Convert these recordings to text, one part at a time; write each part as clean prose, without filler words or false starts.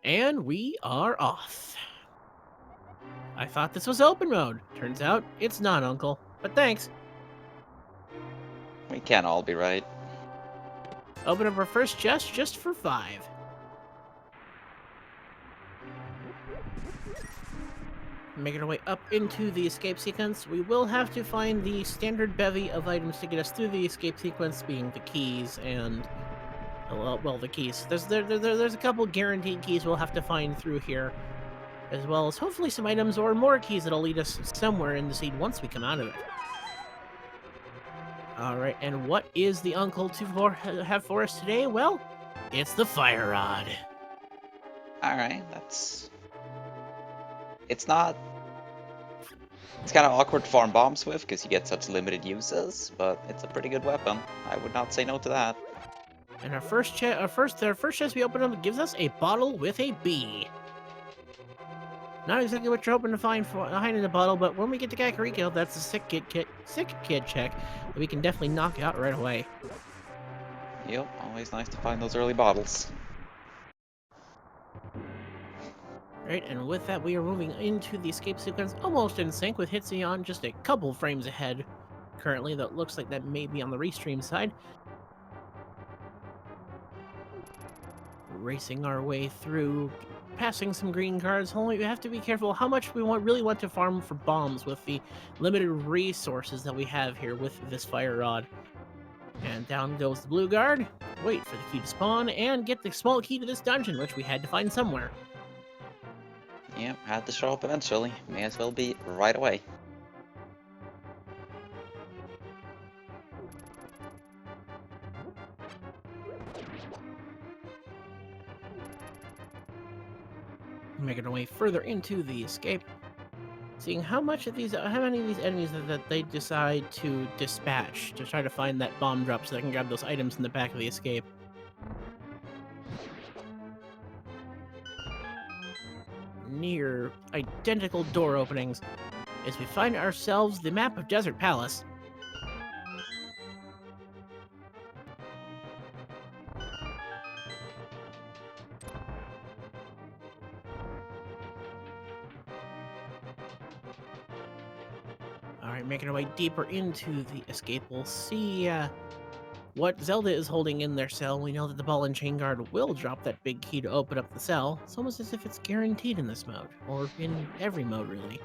And we are off. I thought this was open mode. Turns out it's not, Uncle. But thanks. We can't all be right. Open up our first chest just for 5. Making our way up into the escape sequence, we will have to find the standard bevy of items to get us through the escape sequence, being the keys and well, the keys. There's a couple guaranteed keys we'll have to find through here, as well as hopefully some items or more keys that'll lead us somewhere in the seed once we come out of it. All right, and what is the uncle to have for us today? Well, it's the fire rod. Alright, It's not... It's kind of awkward to farm bombs with, because you get such limited uses, but it's a pretty good weapon. I would not say no to that. And our first chest we open up gives us a bottle with a bee. Not exactly what you're hoping to find behind in the bottle, but when we get to Kakariko, that's a sick kid check that we can definitely knock out right away. Yep, always nice to find those early bottles. Right, and with that, we are moving into the escape sequence almost in sync with Hitsuyan, just a couple frames ahead currently. That looks like that may be on the restream side. Racing our way through, passing some green cards. Only we have to be careful how much we really want to farm for bombs with the limited resources that we have here with this fire rod. And down goes the blue guard. Wait for the key to spawn and get the small key to this dungeon, which we had to find somewhere. Yep, had to show up eventually. May as well be right away. Making our way further into the escape, seeing how many of these enemies that they decide to dispatch to try to find that bomb drop so they can grab those items in the back of the escape. Near identical door openings as we find ourselves the map of Desert Palace. Alright, making our way deeper into the escape, we'll see what Zelda is holding in their cell. We know that the ball and chain guard will drop that big key to open up the cell. It's almost as if it's guaranteed in this mode, or in every mode, really.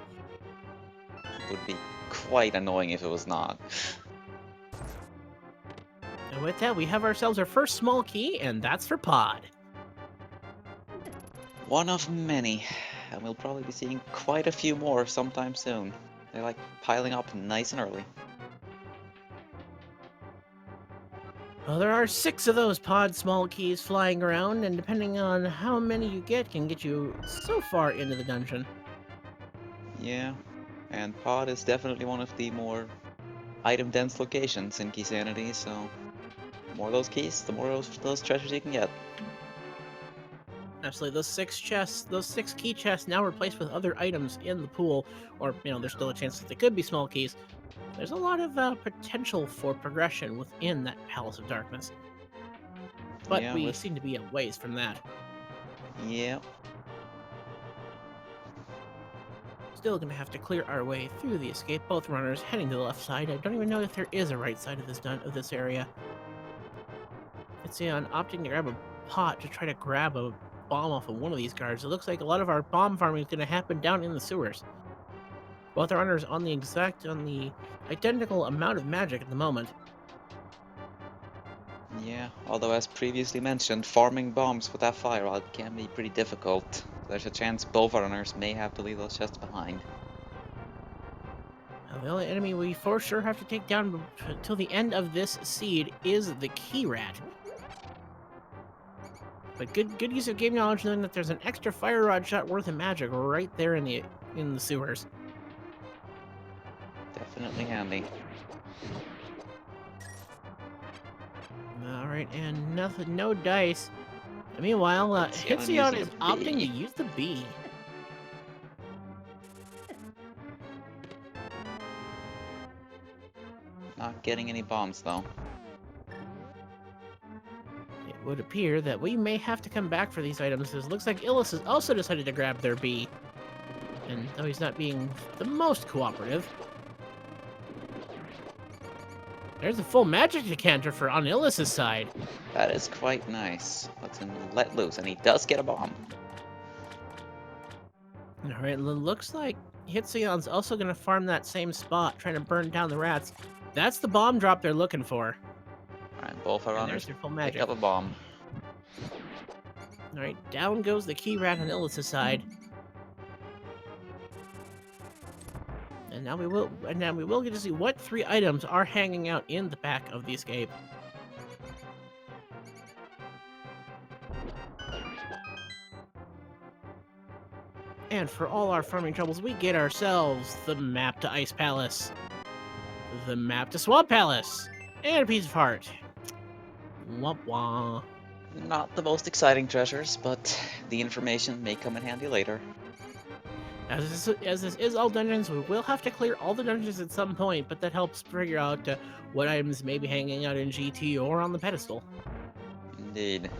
It would be quite annoying if it was not. And with that, we have ourselves our first small key, and that's for Pod. One of many, and we'll probably be seeing quite a few more sometime soon. They're like piling up nice and early. Well, there are 6 of those Pod small keys flying around, and depending on how many you get, can get you so far into the dungeon. Yeah, and Pod is definitely one of the more item-dense locations in Key Sanity, so the more those keys, the more those treasures you can get. Absolutely, those 6 key chests now replaced with other items in the pool, or, there's still a chance that they could be small keys. There's a lot of potential for progression within that Palace of Darkness. But Yeah, we seem to be a ways from that. Yeah. Still gonna have to clear our way through the escape, both runners heading to the left side. I don't even know if there is a right side of this area. It's opting to grab a pot to try to grab a bomb off of one of these guards. It looks like a lot of our bomb farming is gonna happen down in the sewers. Both our runners on the identical amount of magic at the moment. Yeah, although as previously mentioned, farming bombs with that fire rod can be pretty difficult. There's a chance both runners may have to leave those chests behind. Now, the only enemy we for sure have to take down until the end of this seed is the Key Rat. But good use of game knowledge knowing that there's an extra fire rod shot worth of magic right there in the sewers. Definitely handy. Alright, and no dice. And meanwhile, Hitsuyan is opting to use the bee. Not getting any bombs though. would appear that we may have to come back for these items, as it looks like Illus has also decided to grab their bee. And though he's not being the most cooperative, there's a full magic decanter for on Illus's side. That is quite nice. Let's him let loose, and he does get a bomb. Alright, it looks like Hitsuyan's also going to farm that same spot, trying to burn down the rats. That's the bomb drop they're looking for. Alright, both our And there's runners their full pick magic. up a bomb. Alright, down goes the key rat on Illus's side. And now we will get to see what 3 items are hanging out in the back of the escape. And for all our farming troubles, we get ourselves the map to Ice Palace, the map to Swamp Palace, and a piece of heart. Womp wah. Not the most exciting treasures, but the information may come in handy later. As this is all dungeons, we will have to clear all the dungeons at some point, but that helps figure out what items may be hanging out in GT or on the pedestal. Indeed.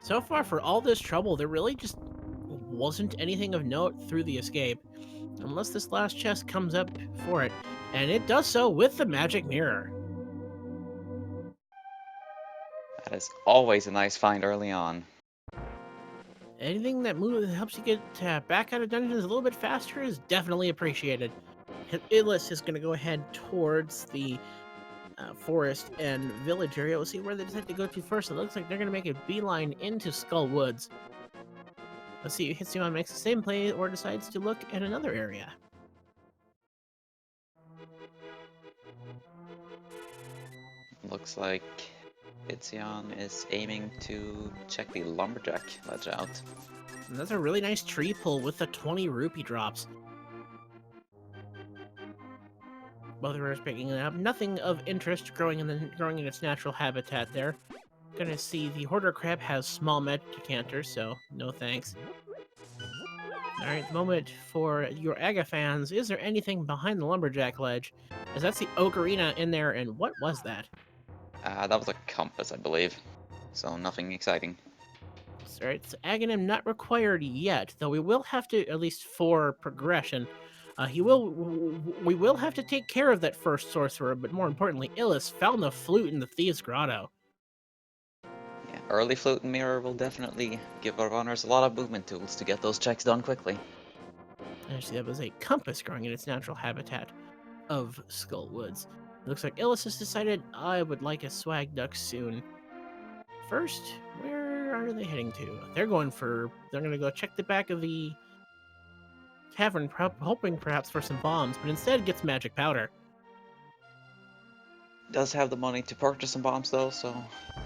So far, for all this trouble, there really just wasn't anything of note through the escape, unless this last chest comes up for it, and it does so with the magic mirror. That is always a nice find early on. Anything that helps you get back out of dungeons a little bit faster is definitely appreciated. Illus is going to go ahead towards the forest and village area. We'll see where they decide to go to first. It looks like they're going to make a beeline into Skull Woods. Let's see if Hitsuyan makes the same play or decides to look at another area. Looks like Hitsuyan is aiming to check the lumberjack ledge out. And that's a really nice tree pull with the 20 rupee drops. Both runners picking it up. Nothing of interest growing in its natural habitat there. Gonna see the hoarder crab has small magic decanters, so no thanks. Alright, the moment for your Aga fans. Is there anything behind the lumberjack ledge? As that's the ocarina in there, and what was that? That was a compass, I believe. So nothing exciting. Alright, so Aghanim not required yet, though we will have to, at least for progression, we will have to take care of that first sorcerer, but more importantly, Illus found the flute in the Thieves' Grotto. Yeah, early float and mirror will definitely give our runners a lot of movement tools to get those checks done quickly. Actually, that was a compass growing in its natural habitat of Skull Woods. It looks like Illus has decided I would like a swag duck soon. First, where are they heading to? They're going to go check the back of the tavern, hoping perhaps for some bombs, but instead gets magic powder. Does have the money to purchase some bombs though, so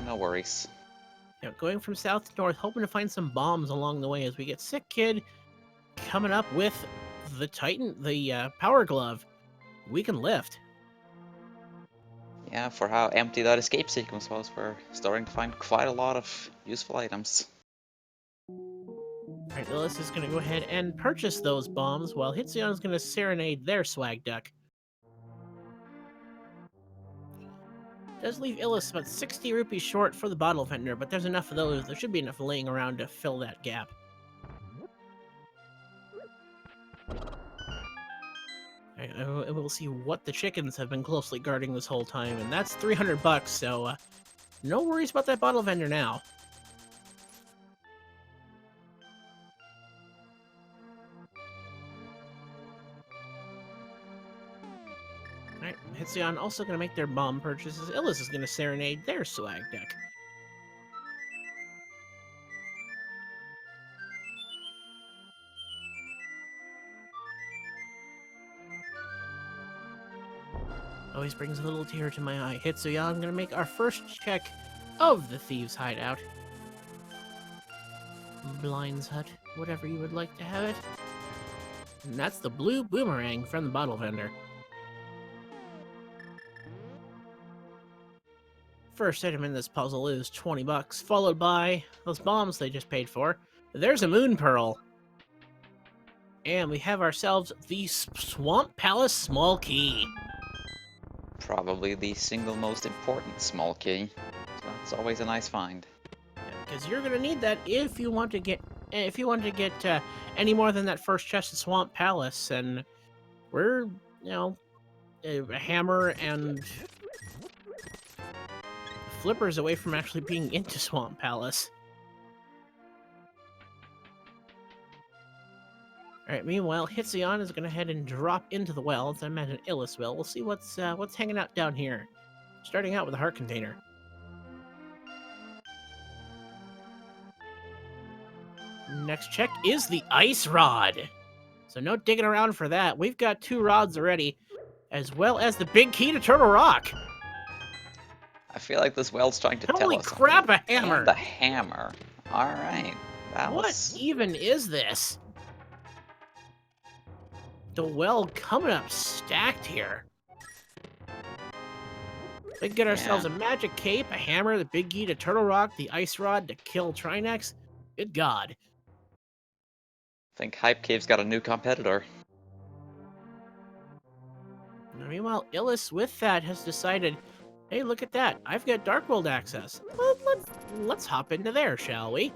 no worries. Now, going from south to north, hoping to find some bombs along the way as we get Sick Kid coming up with the power glove. We can lift. Yeah, for how empty that escape sequence was, we're starting to find quite a lot of useful items. Alright, Illus is going to go ahead and purchase those bombs, while Hitsuyan is going to serenade their swag duck. Does leave Illus about 60 rupees short for the bottle vendor, but there's enough of those. There should be enough laying around to fill that gap. Alright, we'll see what the chickens have been closely guarding this whole time, and that's 300 bucks, so no worries about that bottle vendor now. Alright, Hitsuyan also going to make their bomb purchases. Illus is going to serenade their swag deck. Always brings a little tear to my eye. Hitsuyan, going to make our first check of the Thieves' Hideout. Blind's Hut, whatever you would like to have it. And that's the blue boomerang from the bottle vendor. First item in this puzzle is 20 bucks, followed by those bombs they just paid for. There's a moon pearl. And we have ourselves the Swamp Palace small key. probably the single most important small key. So that's always a nice find. Because you're gonna need that if you want to get any more than that first chest of Swamp Palace, and we're a hammer and flippers away from actually being into Swamp Palace. Alright, meanwhile, Hitsuyan is gonna head and drop into the well, as I imagine Illus will. We'll see what's hanging out down here. Starting out with a heart container. Next check is the ice rod. So no digging around for that. We've got 2 rods already, as well as the big key to Turtle Rock. I feel like this well's trying to tell Holy us crap, something. a hammer! And the hammer. Alright. What even is this? The well coming up stacked here. We can get ourselves a magic cape, a hammer, the big key to Turtle Rock, the ice rod to kill Trinex. Good God. I think Hype Cave's got a new competitor. Meanwhile, Illus with that has decided, hey, look at that. I've got Dark World access. Well, let's hop into there, shall we?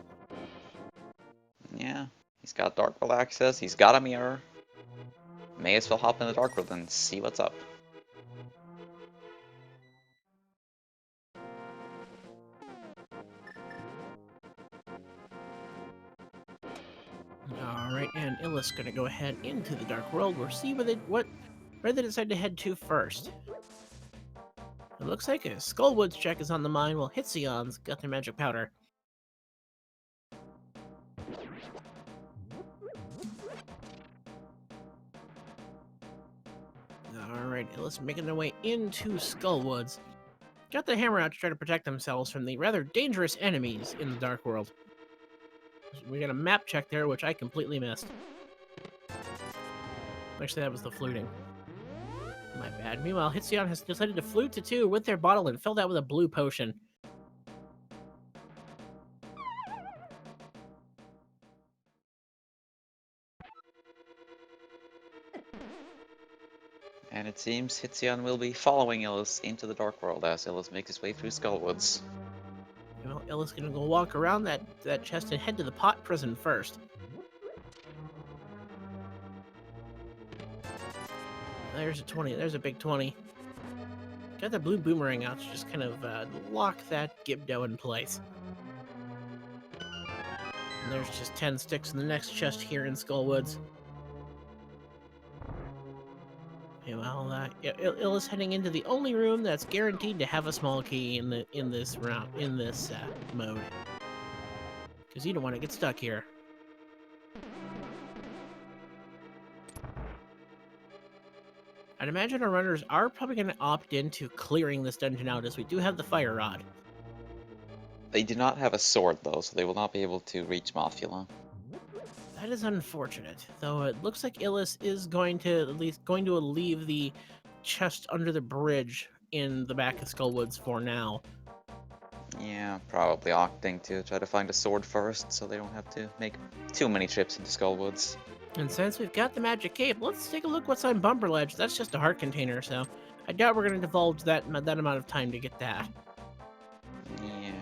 Yeah, he's got Dark World access, he's got a mirror. May as well hop in the Dark World and see what's up. Alright, and Illus gonna go ahead into the Dark World. We'll see where they decide to head to first. It looks like a Skullwoods check is on the mind, while Hitsuyan's got their magic powder. Alright, Illus making their way into Skullwoods. Got the hammer out to try to protect themselves from the rather dangerous enemies in the Dark World. We got a map check there, which I completely missed. Actually, that was the fluting. My bad. Meanwhile, Hitsuyan has decided to flute to 2 with their bottle and fill that with a blue potion. And it seems Hitsuyan will be following Illus into the Dark World as Illus makes his way through Skullwoods. Well, Illus gonna go walk around that chest and head to the pot prison first. There's a 20. There's a big 20. Got the blue boomerang out to just kind of lock that Gibdo in place. And there's just 10 sticks in the next chest here in Skullwoods. Okay, well, Illus heading into the only room that's guaranteed to have a small key in this mode. Because you don't want to get stuck here. I'd imagine our runners are probably going to opt into clearing this dungeon out, as we do have the fire rod. They do not have a sword though, so they will not be able to reach Mothula. That is unfortunate, though it looks like Illus is going to leave the chest under the bridge in the back of Skullwoods for now. Yeah, probably opting to try to find a sword first, so they don't have to make too many trips into Skullwoods. And since we've got the magic cape, let's take a look what's on Bumper Ledge. That's just a heart container, so I doubt we're going to divulge that amount of time to get that. Yeah.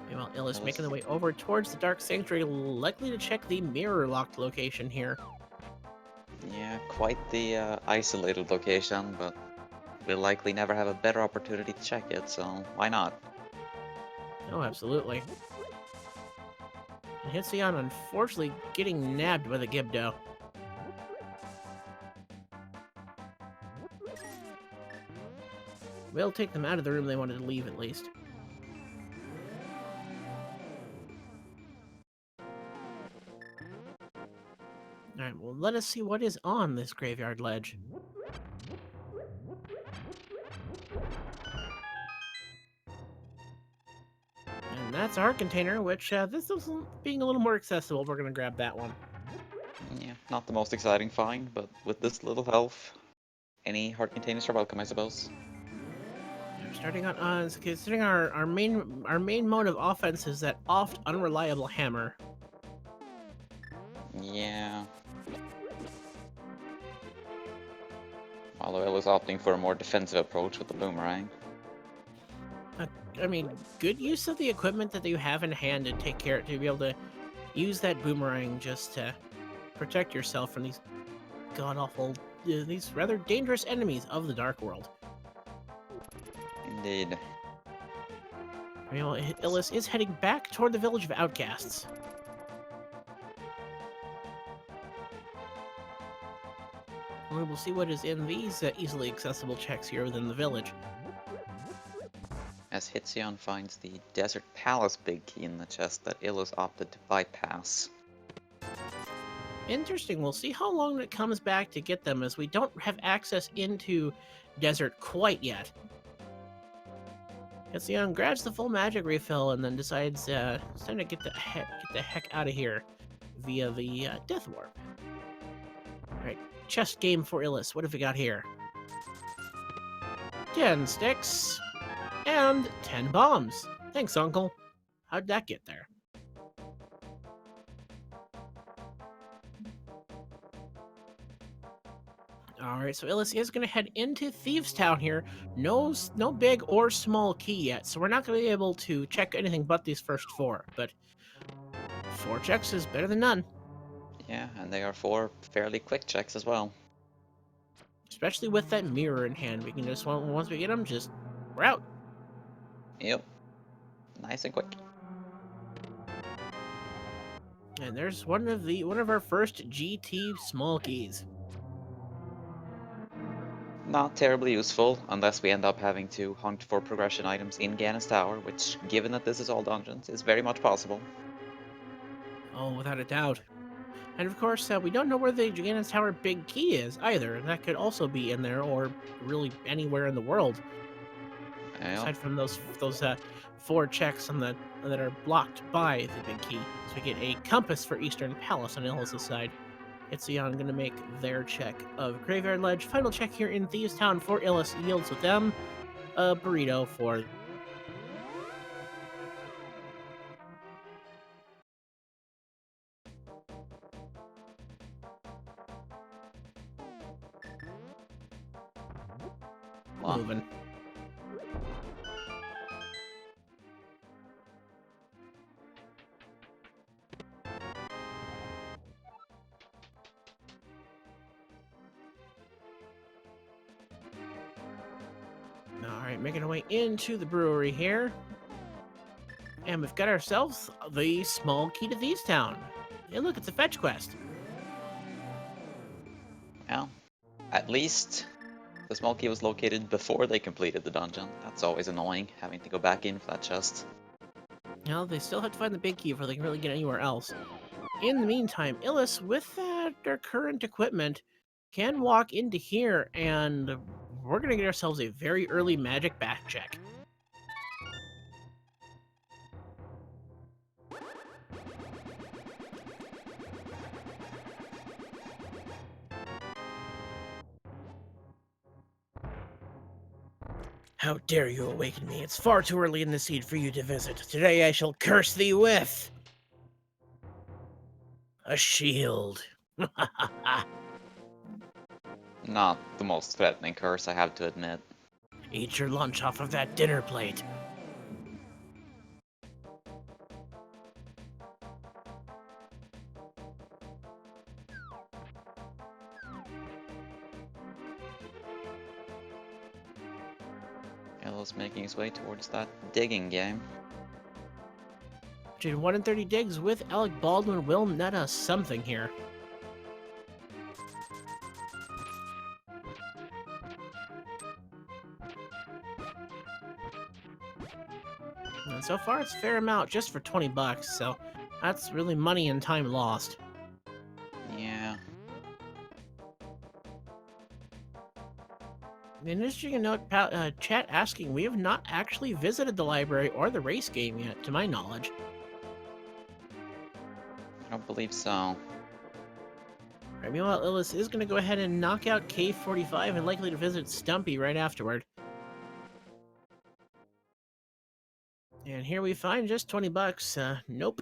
Meanwhile, Illus making the way over towards the Dark Sanctuary, likely to check the mirror-locked location here. Yeah, quite the isolated location, but we'll likely never have a better opportunity to check it, so why not? Oh, absolutely. And Hitsuyan, unfortunately, getting nabbed by the Gibdo. We'll take them out of the room they wanted to leave, at least. Alright, well, let us see what is on this graveyard ledge. And that's our container, which this is being a little more accessible. We're going to grab that one. Yeah, not the most exciting find, but with this little health, any heart containers are welcome, I suppose. Starting on considering our main mode of offense is that oft unreliable hammer. Yeah. Although I was opting for a more defensive approach with the boomerang. I mean, good use of the equipment that you have in hand to take care to be able to use that boomerang just to protect yourself from these god-awful, these rather dangerous enemies of the Dark World. Indeed. Well, Illus is heading back toward the village of outcasts. We will see what is in these easily accessible checks here within the village. As Hitsuyan finds the Desert Palace big key in the chest that Illus opted to bypass. Interesting. We'll see how long it comes back to get them, as we don't have access into Desert quite yet. Hitsuyan grabs the full magic refill and then decides it's time to get the heck out of here via the Death Warp. Alright, chest game for Illus. What have we got here? 10 sticks and 10 bombs. Thanks, Uncle. How'd that get there? Alright, so Illus is going to head into Thieves Town here. No big or small key yet, so we're not going to be able to check anything but these first 4. But 4 checks is better than none. Yeah, and they are 4 fairly quick checks as well. Especially with that mirror in hand. We can just, once we get them, we're out. Yep. Nice and quick. And there's one of our first GT small keys. Not terribly useful, unless we end up having to hunt for progression items in Ganon's Tower, which, given that this is all dungeons, is very much possible. Oh, without a doubt. And of course, we don't know where the Ganon's Tower big key is either. That could also be in there, or really anywhere in the world. Yep. Aside from those 4 checks on that are blocked by the big key. So we get a compass for Eastern Palace on Illus's side. Hitsuyan going to make their check of Graveyard Ledge. Final check here in Thieves Town for Illus yields with them a burrito for... moving. Alright, making our way into the brewery here. And we've got ourselves the small key to Thieves Town. Hey, look, it's a fetch quest. Well, at least the small key was located before they completed the dungeon. That's always annoying, having to go back in for that chest. Well, they still have to find the big key before they can really get anywhere else. In the meantime, Illus, with their current equipment, can walk into here, and we're going to get ourselves a very early magic back check. How dare you awaken me? It's far too early in the seed for you to visit. Today I shall curse thee with... a shield. Not the most threatening curse, I have to admit. Eat your lunch off of that dinner plate. Illus making his way towards that digging game. Between 1 and 30 digs with Alec Baldwin will net us something here. And so far it's a fair amount just for 20 bucks, so that's really money and time lost. Yeah. An interesting note, chat asking, we have not actually visited the library or the race game yet, to my knowledge. I don't believe so. Right, meanwhile, Illus is going to go ahead and knock out K45 and likely to visit Stumpy right afterward. And here we find just 20 bucks. Nope.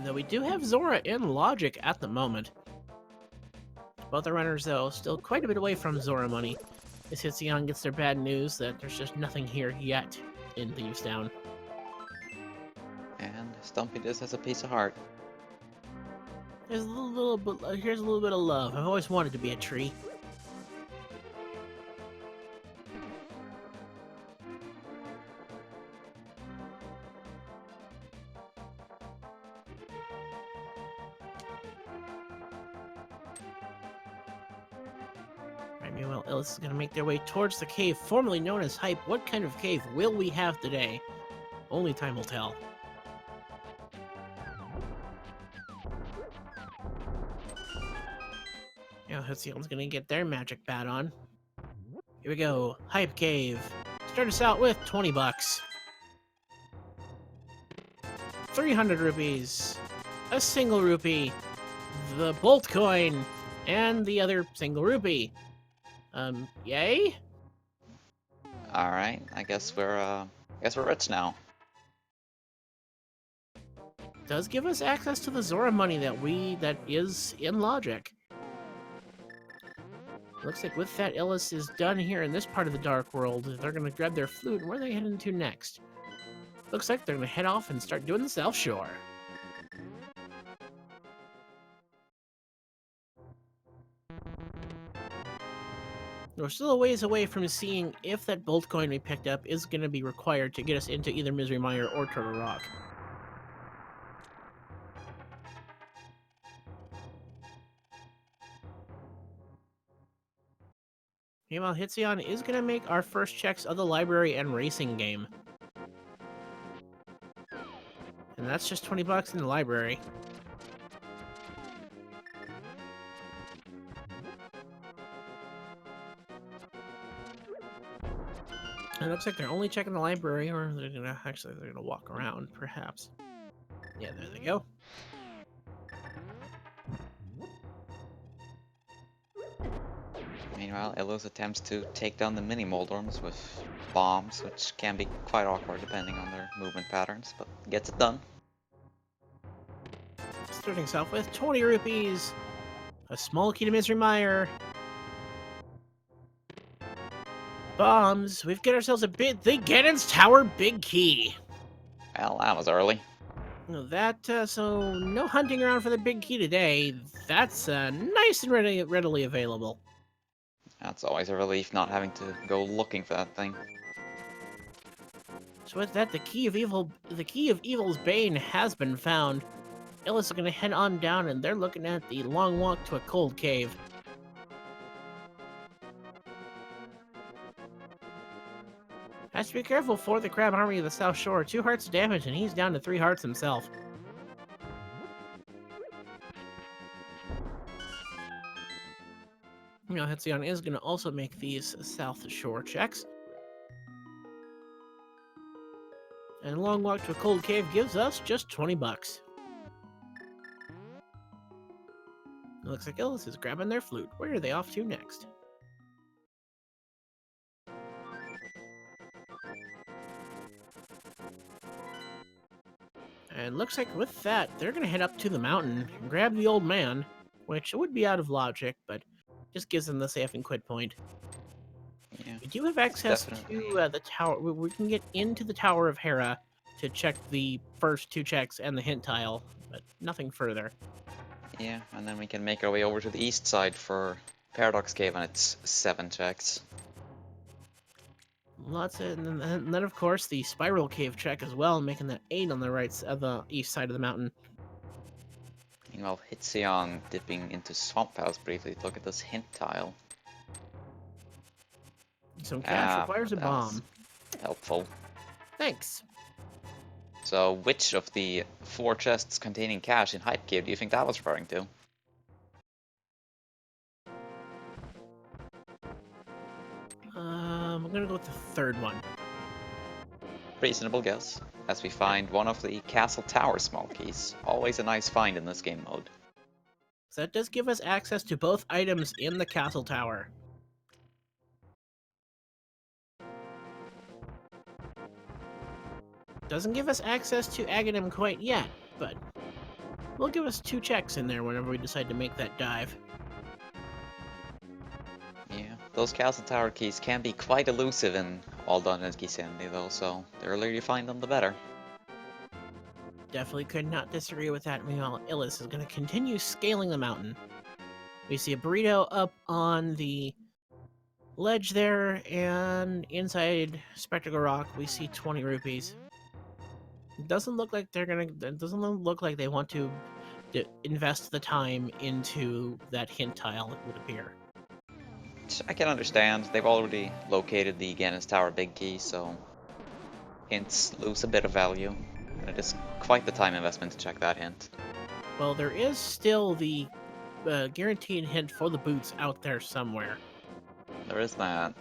Though we do have Zora in Logic at the moment. Both the runners, though, still quite a bit away from Zora money. As Hitsuyan gets their bad news that there's just nothing here yet in Thieves Town. And Stumpy just has a piece of heart. Here's a little bit of love. I've always wanted to be a tree. Meanwhile, Illus is going to make their way towards the cave formerly known as Hype. What kind of cave will we have today? Only time will tell. Now Hitsuyan's going to get their magic bat on. Here we go. Hype Cave. Start us out with 20 bucks. 300 rupees. A single rupee. The Bolt coin. And the other single rupee. Yay? Alright, I guess we're rich now. Does give us access to the Zora money that is in Logic. Looks like with that, Illus is done here in this part of the Dark World. They're gonna grab their flute, and where are they heading to next? Looks like they're gonna head off and start doing the South Shore. We're still a ways away from seeing if that Bolt coin we picked up is going to be required to get us into either Misery Mire or Turtle Rock. Meanwhile, Hitsuyan is going to make our first checks of the library and racing game. And that's just 20 bucks in the library. It looks like they're only checking the library, or they're gonna walk around, perhaps. Yeah, there they go. Meanwhile, Illus attempts to take down the mini Moldorms with bombs, which can be quite awkward depending on their movement patterns, but gets it done. Starting us off with 20 rupees, a small key to Misery Mire, bombs. We've got ourselves a bit. The Ganon's Tower Big Key. Well, that was early. So no hunting around for the big key today. That's nice and readily available. That's always a relief not having to go looking for that thing. So with that, the key of Evil's Bane has been found. Illus is gonna head on down, and they're looking at the long walk to a cold cave. Has to be careful for the Crab Army of the South Shore. 2 hearts of damage, and he's down to 3 hearts himself. You know, Hitsuyan is going to also make these South Shore checks. And a long walk to a cold cave gives us just 20 bucks. It looks like Illus is grabbing their flute. Where are they off to next? And looks like with that, they're going to head up to the mountain and grab the old man, which would be out of logic, but just gives them the save and quit point. Yeah, We do have access definitely. to the tower. We can get into the Tower of Hera to check the first 2 checks and the hint tile, but nothing further. Yeah, and then we can make our way over to the east side for Paradox Cave, and it's 7 checks. And then of course the Spiral Cave check as well, making that 8 on the the east side of the mountain. Meanwhile, Hitsuyan dipping into Swamp House briefly to look at this hint tile. Some cash requires a that was bomb. Helpful. Thanks. So, which of the 4 chests containing cash in Hype Cave do you think that was referring to? I'm gonna go with the third one. Reasonable guess, as we find one of the Castle Tower small keys. Always a nice find in this game mode. So that does give us access to both items in the Castle Tower. Doesn't give us access to Aghanim quite yet, but will give us 2 checks in there whenever we decide to make that dive. those castle tower keys can be quite elusive in all dungeons Keysanity though, so the earlier you find them, the better. Definitely could not disagree with that. Meanwhile, Illus is going to continue scaling the mountain. We see a burrito up on the ledge there, and inside Spectacle Rock, we see 20 rupees. It doesn't look like they're gonna. It doesn't look like they want to invest the time into that hint tile. It would appear. I can understand. They've already located the Ganis Tower big key, so hints lose a bit of value. And it is quite the time investment to check that hint. Well, there is still the guaranteed hint for the boots out there somewhere. There is that.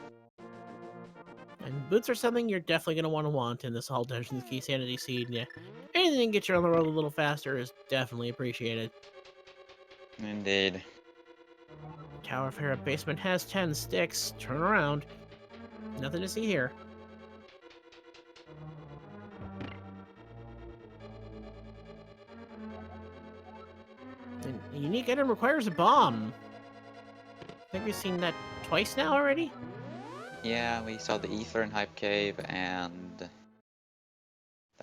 And boots are something you're definitely going to want in this All Dungeons Key Sanity Seed. Yeah. Anything to get you on the road a little faster is definitely appreciated. Indeed. Tower of Hera basement has 10 sticks. Turn around. Nothing to see here. A unique item requires a bomb. I think we've seen that twice now already. Yeah, we saw the Ether in Hype Cave, and there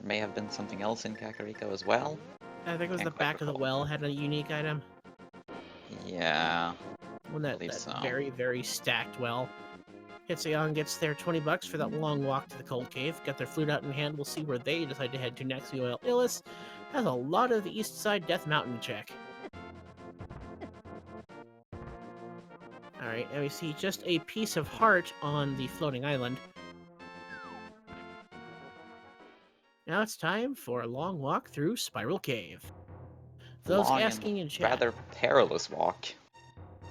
may have been something else in Kakariko as well. I think it was the back of the well had a unique item. Yeah. One that very, very stacked well. Hitsuyan gets their 20 bucks for that long walk to the cold cave. Got their flute out in hand. We'll see where they decide to head to next. Meanwhile, Illus has a lot of the east side Death Mountain to check. Alright, and we see just a piece of heart on the floating island. Now it's time for a long walk through Spiral Cave. Those Long asking in chat. Rather perilous walk,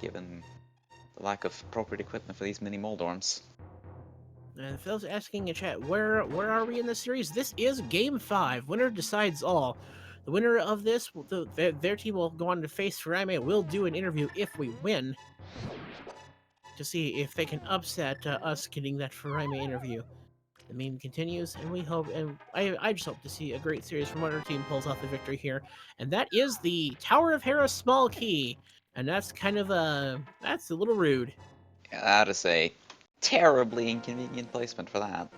given the lack of appropriate equipment for these mini Moldorms. And for those asking in chat, where are we in this series? This is Game 5. Winner decides all. The winner of this, their team will go on to face Furaime. We'll do an interview if we win, to see if they can upset us getting that Furaime interview. The meme continues, and we hope, and I just hope to see a great series from what our team pulls off the victory here. And that is the Tower of Hera small key, and that's kind of that's a little rude. Yeah, that is a terribly inconvenient placement for that.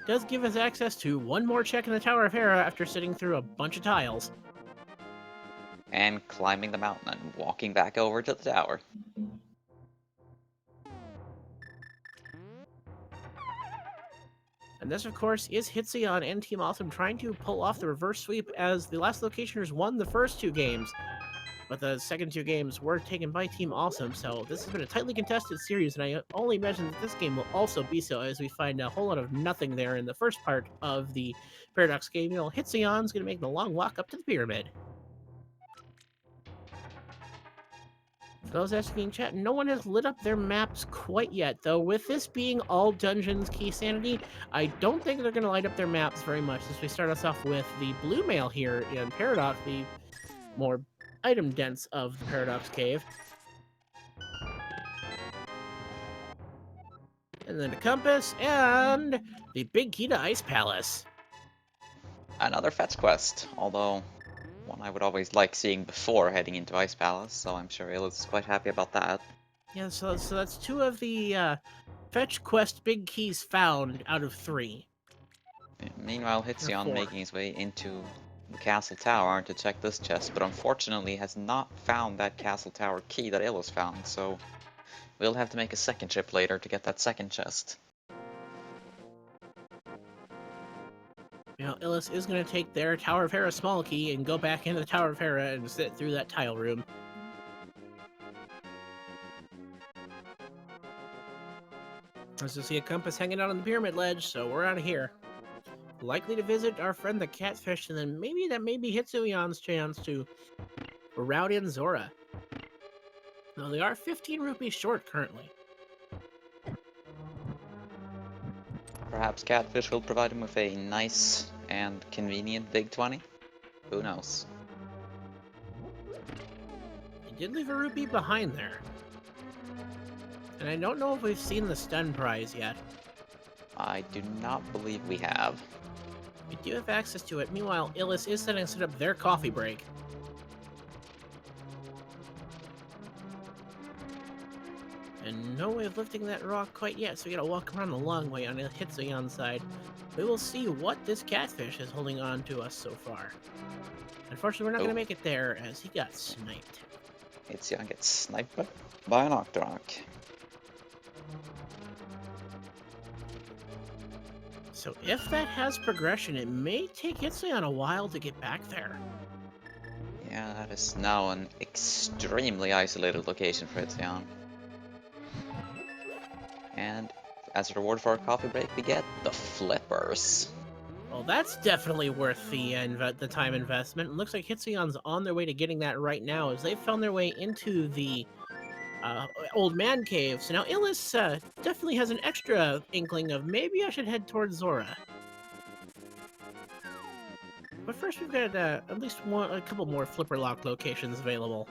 Does give us access to one more check in the Tower of Hera after sitting through a bunch of tiles. And climbing the mountain and walking back over to the tower. And this, of course, is Hitsuyan and Team Awesome trying to pull off the reverse sweep, as the last locationers won the first two games. But the second two games were taken by Team Awesome, so this has been a tightly contested series, and I only imagine that this game will also be so, as we find a whole lot of nothing there in the first part of the Paradox game. You know, Hitsuyan's going to make the long walk up to the pyramid. For those asking in chat, no one has lit up their maps quite yet, though. With this being all dungeons Key Sanity, I don't think they're going to light up their maps very much, as we start us off with the blue mail here in Paradox, the more item dense of the Paradox Cave. And then a compass, and the big key to Ice Palace. Another fetch quest, although one I would always like seeing before heading into Ice Palace, so I'm sure Illus is quite happy about that. Yeah, so that's two of the fetch quest big keys found out of 3. Meanwhile, Hitsuyan making his way into the castle tower to check this chest, but unfortunately has not found that castle tower key that Illus found, so we'll have to make a second trip later to get that second chest. You know, Illus is going to take their Tower of Hera small key and go back into the Tower of Hera and sit through that tile room. As you see a compass hanging out on the pyramid ledge, so we're out of here. Likely to visit our friend the Catfish, and then maybe that may be Hitsuyan's chance to route in Zora. Now, they are 15 rupees short currently. Perhaps Catfish will provide him with a nice and convenient big 20? Who knows? He did leave a rupee behind there. And I don't know if we've seen the stun prize yet. I do not believe we have. We do have access to it. Meanwhile, Illus is setting up their coffee break. And no way of lifting that rock quite yet, so we gotta walk around the long way on the Hitsuyan side. We will see what this catfish is holding on to us so far. Unfortunately, we're not gonna Oh, make it there as he got sniped. Hitsuyan gets sniped by an Octorok. So if that has progression, it may take Hitsuyan a while to get back there. Yeah, that is now an extremely isolated location for Hitsuyan. And as a reward for our coffee break, we get the flippers. Well, that's definitely worth the time investment. It looks like Hitsuyan's on their way to getting that right now, as they've found their way into the old man cave. So now Illus definitely has an extra inkling of maybe I should head towards Zora. But first, we've got at least a couple more flipper lock locations available.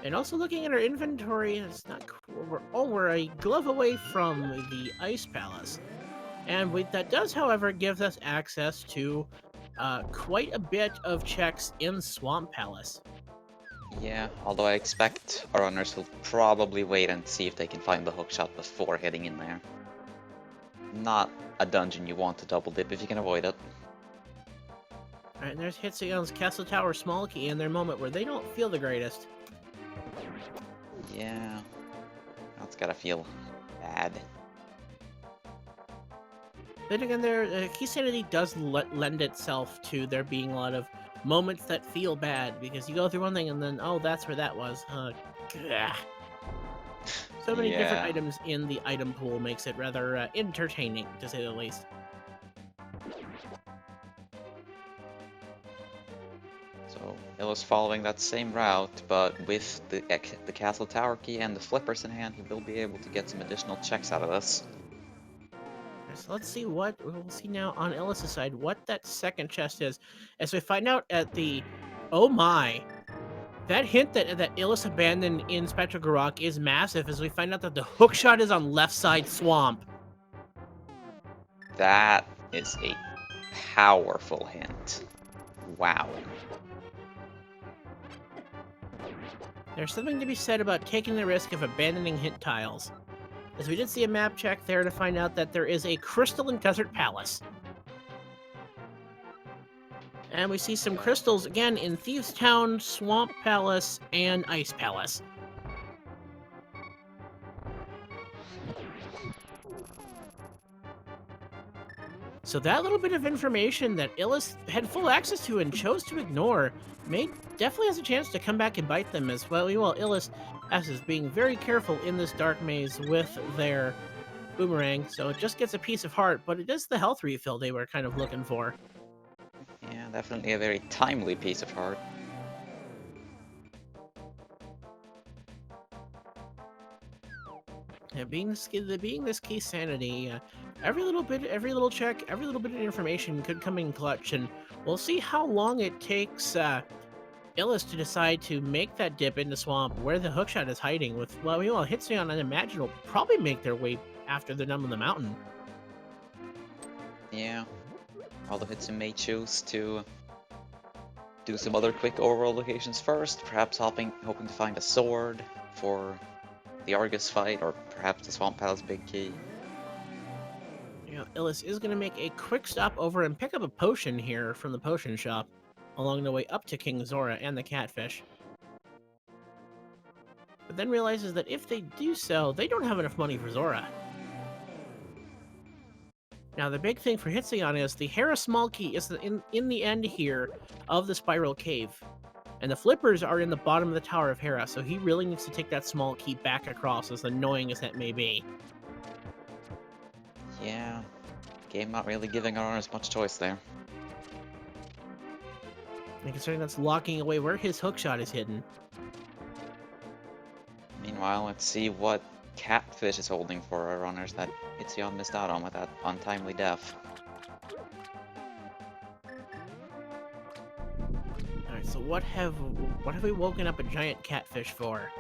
And also looking at our inventory, it's not. We're a glove away from the Ice Palace, and that does, however, give us access to quite a bit of checks in Swamp Palace. Yeah, although I expect our runners will probably wait and see if they can find the hookshot before heading in there. Not a dungeon you want to double dip if you can avoid it. Alright, and there's Hitsuyan's Castle Tower Small Key in their moment where they don't feel the greatest. Yeah, that's gotta feel bad. Then again, their Key Sanity does lend itself to there being a lot of moments that feel bad, because you go through one thing and then, oh, that's where that was. So many different items in the item pool makes it rather entertaining, to say the least. So Illus following that same route, but with the castle tower key and the flippers in hand, he will be able to get some additional checks out of this. So let's see we'll see now on Illus's side what that second chest is, as we find out at the, oh my, that hint that Illus abandoned in Spectral Garok is massive, as we find out that the hookshot is on left side swamp. That is a powerful hint. Wow. There's something to be said about taking the risk of abandoning hint tiles, as we did see a map check there to find out that there is a crystal in Desert Palace. And we see some crystals again in Thieves Town, Swamp Palace, and Ice Palace. So that little bit of information that Illus had full access to and chose to ignore definitely has a chance to come back and bite them as well. Meanwhile, Illus is being very careful in this dark maze with their boomerang, so it just gets a piece of heart, but it is the health refill they were kind of looking for. Yeah, definitely a very timely piece of heart. Yeah, being this Key Sanity, every little check, every little bit of information could come in clutch, and we'll see how long it takes Illus to decide to make that dip into Swamp where the hookshot is hiding. Well, Hitsuyan and Imagine will probably make their way after they're done on the mountain. Yeah, although Hitsu may choose to do some other quick overall locations first, perhaps hoping to find a sword for the Argus fight, or perhaps the Swamp Palace big key. Illus is going to make a quick stop over and pick up a potion here from the potion shop along the way up to King Zora and the catfish. But then realizes that if they do so, they don't have enough money for Zora. Now, the big thing for Hitsuyan is the Hera Small Key is in the end here of the Spiral Cave. And the flippers are in the bottom of the Tower of Hera, so he really needs to take that small key back across, as annoying as that may be. Yeah, game not really giving our runners much choice there. And considering that's locking away where his hookshot is hidden. Meanwhile, let's see what catfish is holding for our runners that Hitsuyan missed out on with that untimely death. Alright, so what have we woken up a giant catfish for?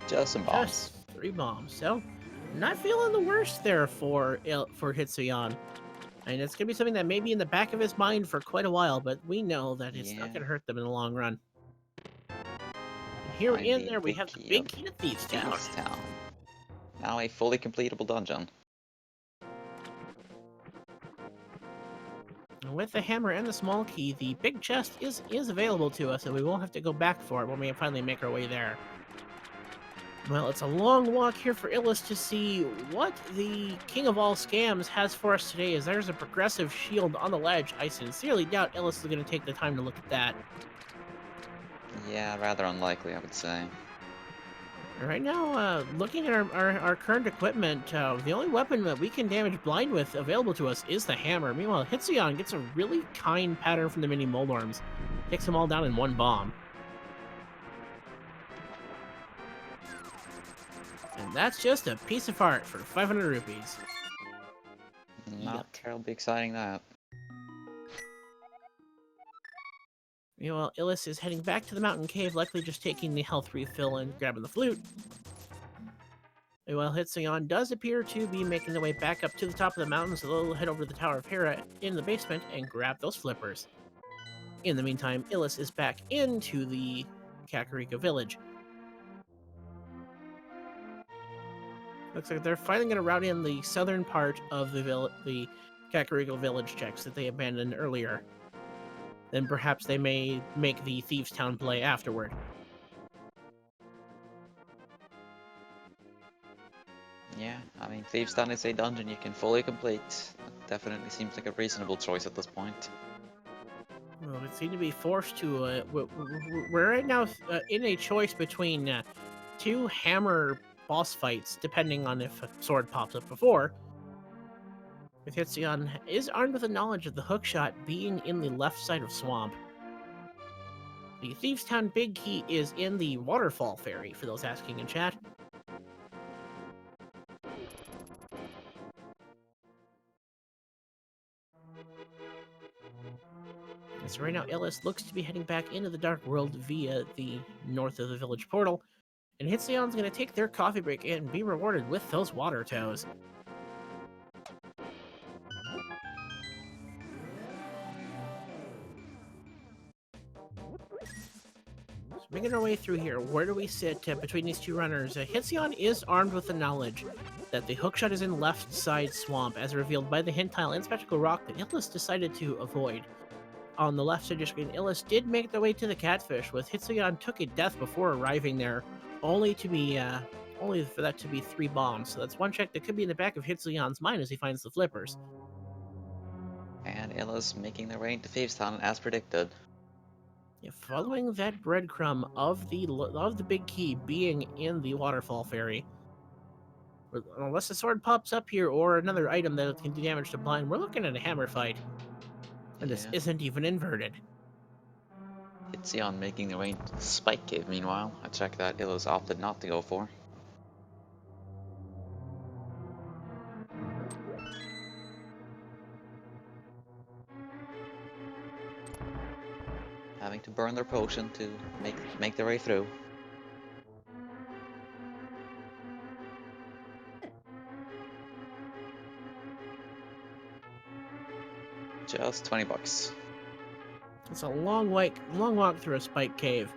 Just some bombs. Just 3 bombs. So, not feeling the worst there for Hitsuyan. And it's going to be something that may be in the back of his mind for quite a while, but we know that it's not Yeah. going to hurt them in the long run. And here Find in the there we big have the key big of key to Thieves Town. Thieves Town. Now a fully completable dungeon. And with the hammer and the small key, the big chest is available to us, and we won't have to go back for it when we finally make our way there. Well, it's a long walk here for Illus to see what the king of all scams has for us today, as there's a progressive shield on the ledge. I sincerely doubt Illus is going to take the time to look at that. Yeah, rather unlikely, I would say. Right now, looking at our current equipment, the only weapon that we can damage blind with available to us is the hammer. Meanwhile, Hitsuyan gets a really kind pattern from the mini Moldorms. Takes them all down in one bomb. And that's just a piece of art for 500 rupees. Not Yuck. terribly exciting, that. Meanwhile, Illus is heading back to the mountain cave, likely just taking the health refill and grabbing the flute. Meanwhile, Hitsuyan does appear to be making their way back up to the top of the mountain, so they'll head over to the Tower of Hera in the basement and grab those flippers. In the meantime, Illus is back into the Kakariko village. Looks like they're finally going to route in the southern part of the Kakariko village checks that they abandoned earlier. Then perhaps they may make the Thieves Town play afterward. Yeah, I mean, Thieves Town is a dungeon you can fully complete. It definitely seems like a reasonable choice at this point. Well, we seem to be forced to. We're right now in a choice between two hammer boss fights, depending on if a sword pops up before. With Hitsuyan is armed with the knowledge of the hookshot being in the left side of Swamp. The Thieves Town Big Key is in the Waterfall Ferry, for those asking in chat. So right now, Illus looks to be heading back into the Dark World via the north of the village portal, and Hitsuyan's going to take their coffee break and be rewarded with those water toes. So making our way through here, where do we sit between these two runners? Hitsuyan is armed with the knowledge that the hookshot is in left side swamp, as revealed by the hint tile and spectacle rock that Illus decided to avoid. On the left side of your screen, Illus did make their way to the catfish, with Hitsuyan took a death before arriving there, only for that to be 3 bombs. So that's one check that could be in the back of Hitsuyan's mind as he finds the flippers. And Illus making their way into Thieves Town as predicted. Yeah, following that breadcrumb of the big key being in the waterfall ferry. Unless a sword pops up here or another item that can do damage to blind, we're looking at a hammer fight. And this isn't even inverted. Hitsuyan making their way into the Spike Cave, meanwhile. A check that Illus opted not to go for. Having to burn their potion to make their way through. Just 20 bucks. It's a long walk through a spike cave.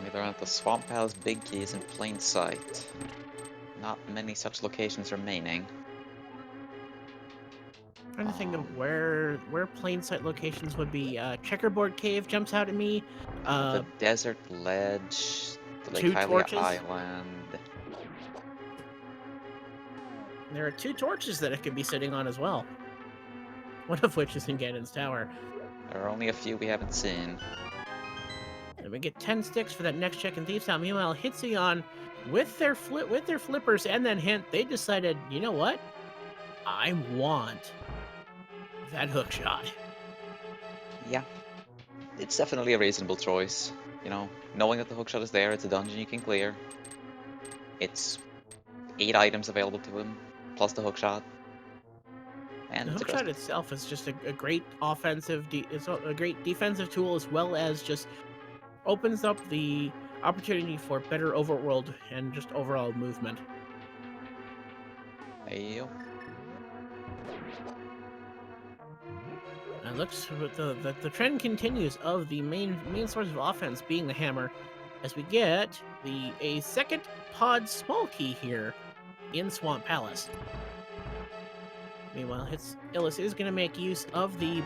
Either at the Swamp Palace Big Key is in plain sight. Not many such locations remaining. Trying to think of where plain sight locations would be. Checkerboard Cave jumps out at me. The Desert Ledge, the Lake 2 Hylia torches. Island. There are 2 torches that it could be sitting on as well. One of which is in Ganon's Tower. There are only a few we haven't seen. And we get 10 sticks for that next check in Thieves Town. Meanwhile, Hitsuyan, with their flippers and that hint, they decided, you know what? I want that hookshot. Yeah, it's definitely a reasonable choice. You know, knowing that the hookshot is there, it's a dungeon you can clear. It's 8 items available to him, plus the hookshot. And The it's a hookshot crystal. itself is just a great it's a great defensive tool, as well as just opens up the opportunity for better overworld and just overall movement. Ayo. And looks the trend continues of the main source of offense being the hammer, as we get a second pod small key here in Swamp Palace. Meanwhile, Illus is going to make use of the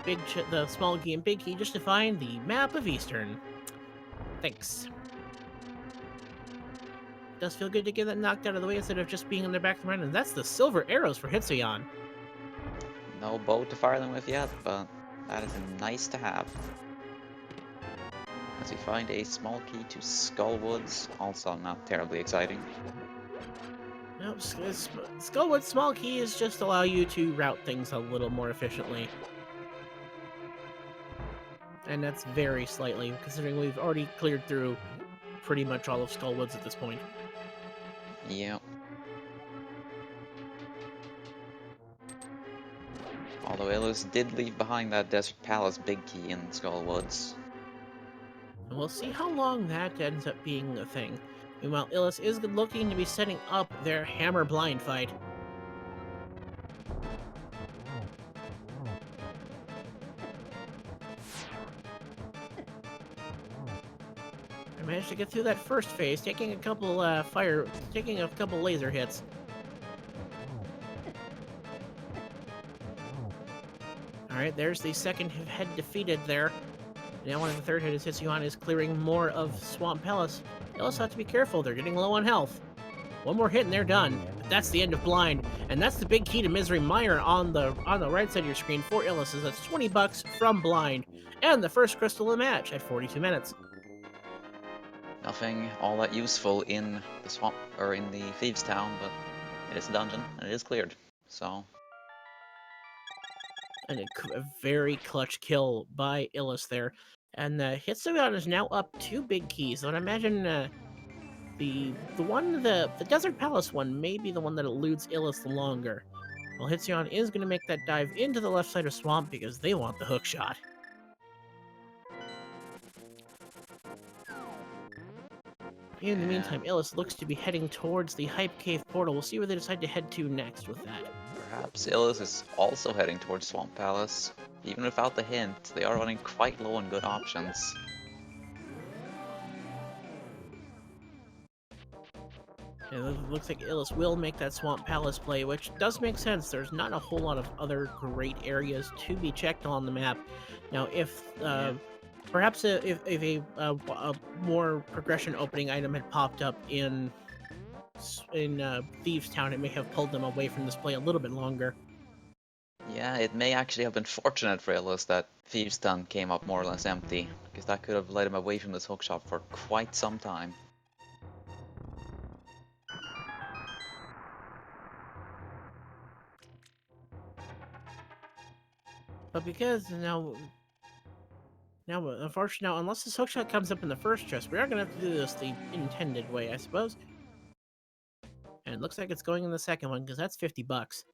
the small key and big key just to find the map of Eastern. Thanks. Does feel good to get that knocked out of the way instead of just being in the back of the mind, and that's the silver arrows for Hitsuyan. No bow to fire them with yet, but that is nice to have. As we find a small key to Skullwoods, also not terribly exciting. Nope, Skullwood's small keys just allow you to route things a little more efficiently. And that's very slightly, considering we've already cleared through pretty much all of Skullwoods at this point. Yeah. Although Illus did leave behind that Desert Palace big key in Skullwoods. And we'll see how long that ends up being a thing. Meanwhile, Illus is looking to be setting up their hammer blind fight. I managed to get through that first phase, taking a couple laser hits. Alright, there's the second head defeated there. Now one of the third head is Hitsuyan is clearing more of Swamp Palace. Illus have to be careful, they're getting low on health. One more hit and they're done. But that's the end of Blind, and that's the big key to Misery Mire on the right side of your screen for Illus. That's 20 bucks from Blind, and the first crystal in the match at 42 minutes. Nothing all that useful in the swamp or in the Thieves' Town, but it is a dungeon and it is cleared. So. And a very clutch kill by Illus there. And Hitsuyan is now up 2 big keys. So I imagine the Desert Palace one may be the one that eludes Illus the longer. Well, Hitsuyan is going to make that dive into the left side of Swamp because they want the hook shot. In the meantime, Illus looks to be heading towards the Hype Cave portal. We'll see where they decide to head to next with that. Perhaps Illus is also heading towards Swamp Palace. Even without the hint, they are running quite low on good options. It looks like Illus will make that Swamp Palace play, which does make sense. There's not a whole lot of other great areas to be checked on the map. Now, if perhaps if a more progression opening item had popped up in Thieves' Town, it may have pulled them away from this play a little bit longer. Yeah, it may actually have been fortunate for Illus that Thieves' Town came up more or less empty, because that could have led him away from this hookshot for quite some time. But because now unfortunately, unless this hookshot comes up in the first chest, we are going to have to do this the intended way, I suppose. And it looks like it's going in the second one, because that's 50 bucks.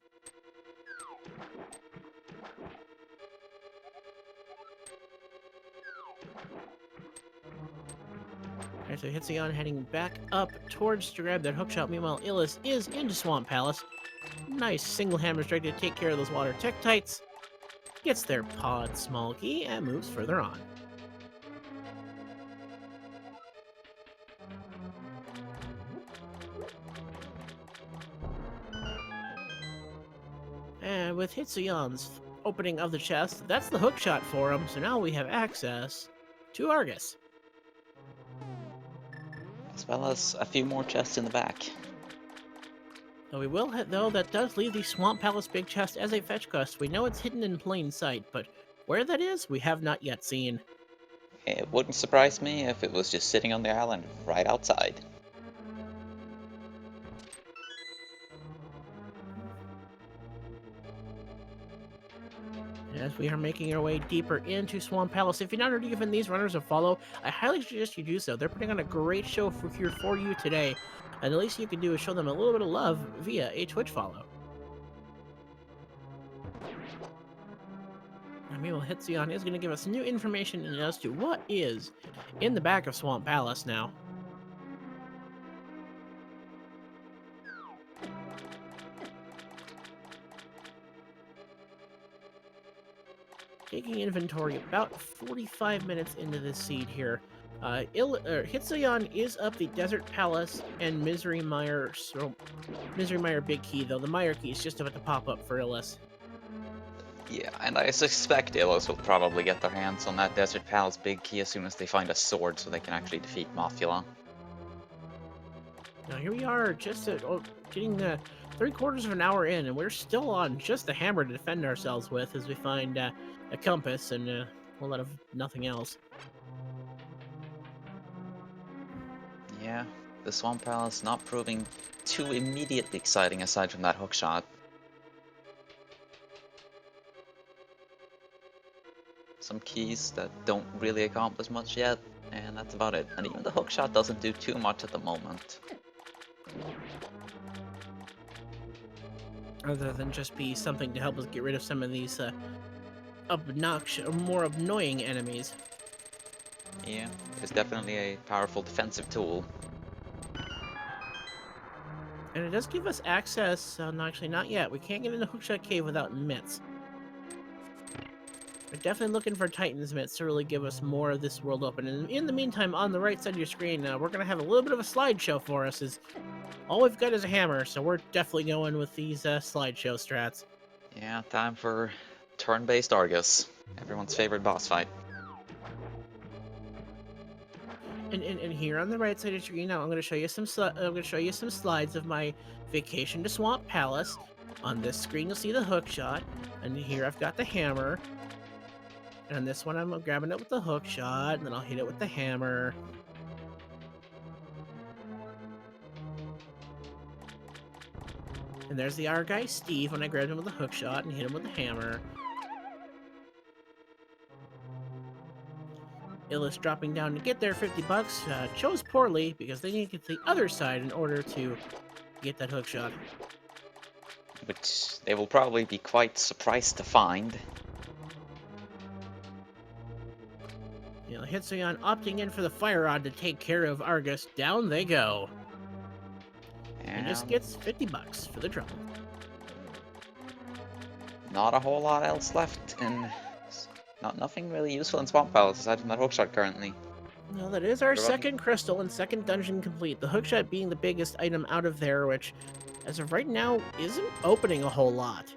Alright, so Hitsuyan heading back up towards to grab that hookshot. Meanwhile, Illus is into Swamp Palace. Nice single hammer strike to take care of those water Tektites. Gets their pod small key and moves further on. And with Hitsuyan's opening of the chest, that's the hookshot for him, so now we have access to Argus. As well as a few more chests in the back. Though we will though that does leave the Swamp Palace big chest as a fetch quest. We know it's hidden in plain sight, but where that is, we have not yet seen. It wouldn't surprise me if it was just sitting on the island right outside. As we are making our way deeper into Swamp Palace, if you're not already given these runners a follow, I highly suggest you do so. They're putting on a great show here for you today. And the least you can do is show them a little bit of love via a Twitch follow. And meanwhile, Hitsuyan is going to give us new information as to what is in the back of Swamp Palace now. Taking inventory about 45 minutes into this seed here. Hitsuyan is up the Desert Palace and Misery Mire Big Key, though the Mire Key is just about to pop up for Illus. Yeah, and I suspect Illus will probably get their hands on that Desert Palace Big Key as soon as they find a sword so they can actually defeat Mothula. Now here we are, just getting 3/4 of an hour in, and we're still on just the hammer to defend ourselves with as we find a compass and a whole lot of nothing else. Yeah, the Swamp Palace not proving too immediately exciting aside from that hook shot. Some keys that don't really accomplish much yet, and that's about it. And even the hook shot doesn't do too much at the moment. Other than just be something to help us get rid of some of these more annoying enemies. Yeah, it's definitely a powerful defensive tool. And it does give us access, no, actually not yet. We can't get into Hookshot Cave without mitts. We're definitely looking for Titan's mitts to really give us more of this world open. And in the meantime, on the right side of your screen, we're going to have a little bit of a slideshow for us. As all we've got is a hammer, so we're definitely going with these slideshow strats. Yeah, time for turn-based Argus. Everyone's favorite boss fight. And here on the right side of your screen, now I'm going to show you some slides of my vacation to Swamp Palace. On this screen, you'll see the hook shot, and here I've got the hammer. And on this one, I'm grabbing it with the hook shot, and then I'll hit it with the hammer. And there's the our guy Steve when I grabbed him with the hook shot and hit him with the hammer. Illus dropping down to get their 50 bucks, chose poorly because they need to get to the other side in order to get that hook shot. Which they will probably be quite surprised to find. You know, Hitsuyan opting in for the fire rod to take care of Argus. Down they go. And just gets 50 bucks for the trouble. Not a whole lot else left, and nothing really useful in Swamp Palace aside from that hookshot currently. No, that is our second crystal and second dungeon complete. The hookshot being the biggest item out of there, which, as of right now, isn't opening a whole lot.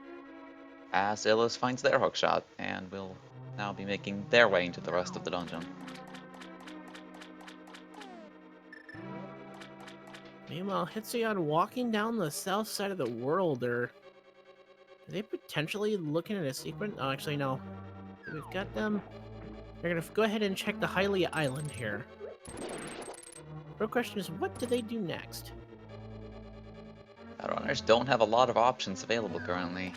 As Illus finds their hookshot, and will now be making their way into the rest of the dungeon. Meanwhile, Hitsuyan walking down the south side of the world, are they potentially looking at a sequence? Oh, actually, no. We've got them. They're going to go ahead and check the Hylia Island here. Real question is, what do they do next? Runners don't have a lot of options available currently.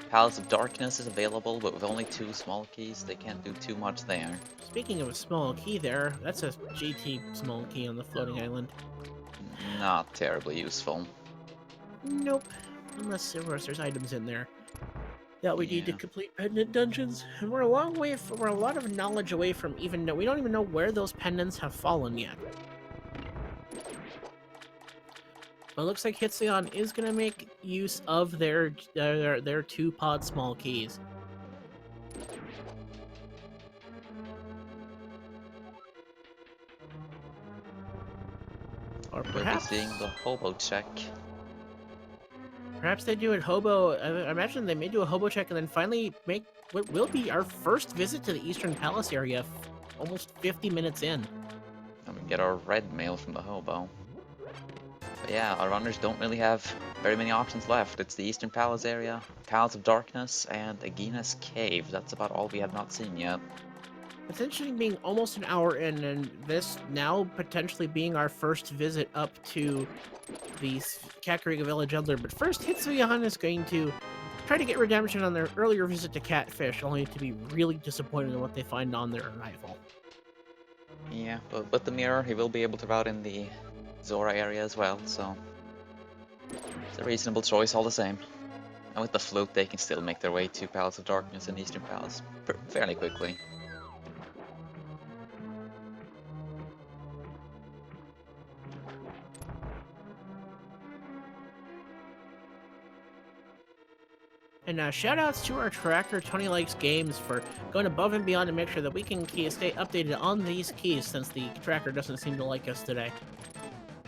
Palace of Darkness is available, but with only 2 small keys, they can't do too much there. Speaking of a small key there, that's a GT small key on the floating island. Not terribly useful. Nope. Unless there's items in there that we need to complete pendant dungeons. And we're a lot of knowledge away from we don't even know where those pendants have fallen yet. But it looks like Hitsuyan is going to make use of their 2-pod small keys. Or perhaps seeing the hobo check. Perhaps they do a hobo. I imagine they may do a hobo check and then finally make what will be our first visit to the Eastern Palace area, almost 50 minutes in. And we get our red mail from the hobo. But yeah, our runners don't really have very many options left. It's the Eastern Palace area, Palace of Darkness, and Agina's Cave. That's about all we have not seen yet. It's interesting being almost an hour in, and this now potentially being our first visit up to the Kakariko Village Elder. But first, Hitsuyan is going to try to get redemption on their earlier visit to Catfish, only to be really disappointed in what they find on their arrival. Yeah, but with the mirror, he will be able to route in the Zora area as well, so it's a reasonable choice all the same. And with the float, they can still make their way to Palace of Darkness and Eastern Palace fairly quickly. And shoutouts to our tracker, Tony Likes Games, for going above and beyond to make sure that we can stay updated on these keys since the tracker doesn't seem to like us today.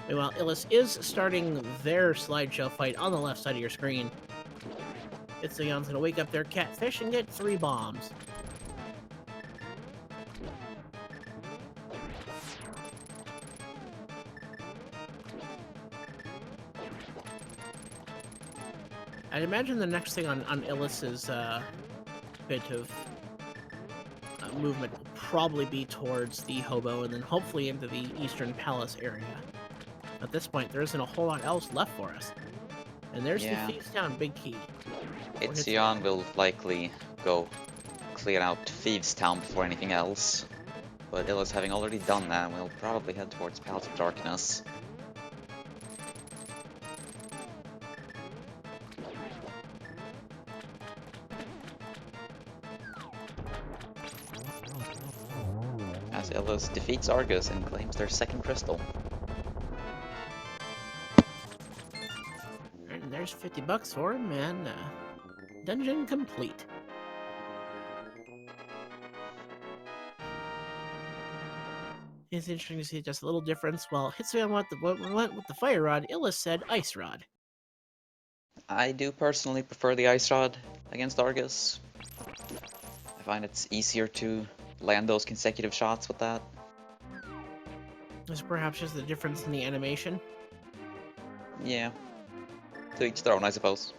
Meanwhile, Illus is starting their slideshow fight on the left side of your screen. Hitsuyan's gonna wake up their catfish and get 3 bombs. I'd imagine the next thing on Illus's bit of movement will probably be towards the hobo and then hopefully into the Eastern Palace area. At this point, there isn't a whole lot else left for us. And there's the Thieves Town Big Key. Hitsuyan will likely go clear out Thieves Town before anything else. But Illus, having already done that, will probably head towards Palace of Darkness. As Illus defeats Argus and claims their second crystal. And there's 50 bucks for him, and dungeon complete. It's interesting to see just a little difference. While Hitsuyan went with the fire rod, Illus said ice rod. I do personally prefer the ice rod against Argus. I find it's easier to land those consecutive shots with that. There's perhaps just the difference in the animation. Yeah. To each their own, I suppose.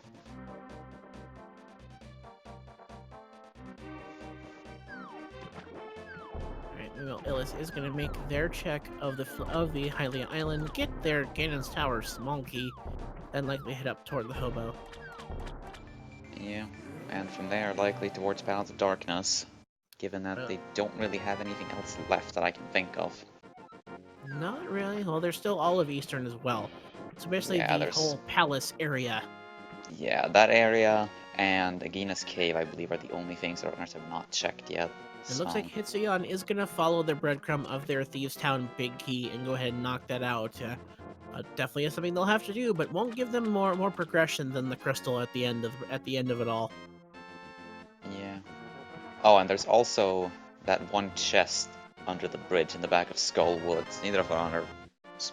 Alright, well, Illus is going to make their check of the Hylia Island, get their Ganon's Tower small key, then likely head up toward the hobo. Yeah, and from there, likely towards Palace of Darkness, given that they don't really have anything else left that I can think of. Not really. Well, there's still all of Eastern as well. So basically the whole palace area. Yeah, that area and Agina's Cave, I believe, are the only things that owners have not checked yet. It looks like Hitsuyan is going to follow the breadcrumb of their Thieves Town Big Key and go ahead and knock that out. Definitely is something they'll have to do, but won't give them more progression than the crystal at the end of it all. Yeah. Oh, and there's also that one chest under the bridge in the back of Skull Woods. Neither of our owners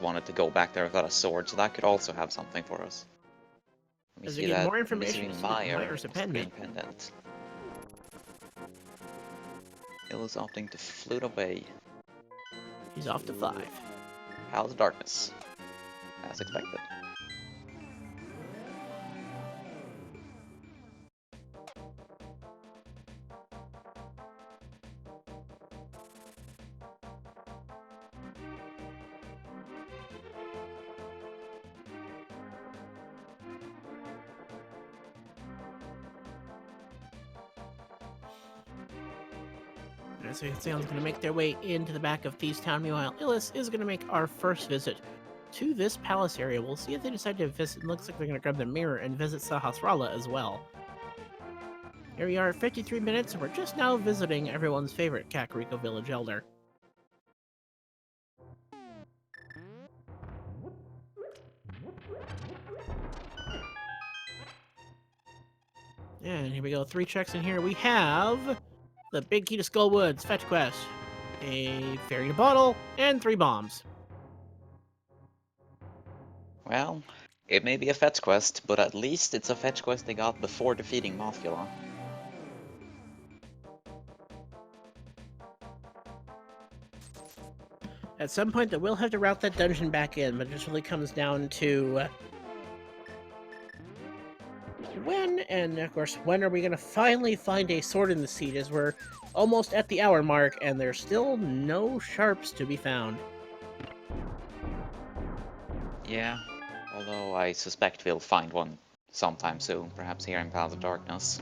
wanted to go back there without a sword, so that could also have something for us. As we get more information, Myers pendant. Illus opting to flute away. He's off to 5. Palace of Darkness, as expected. So Hitsuyan's going to make their way into the back of Thieves Town. Meanwhile, Illus is going to make our first visit to this palace area. We'll see if they decide to visit. It looks like they're going to grab the mirror and visit Sahasrara as well. Here we are at 53 minutes, and we're just now visiting everyone's favorite Kakariko Village Elder. And here we go, 3 checks in here. We have the Big Key to Skull Woods, fetch quest, a fairy in a bottle, and 3 bombs. Well, it may be a fetch quest, but at least it's a fetch quest they got before defeating Mothula. At some point, they will have to route that dungeon back in, but it just really comes down to when, and of course, when are we going to finally find a sword in the seat, as we're almost at the hour mark, and there's still no sharps to be found. Yeah, although I suspect we'll find one sometime soon, perhaps here in Palace of Darkness.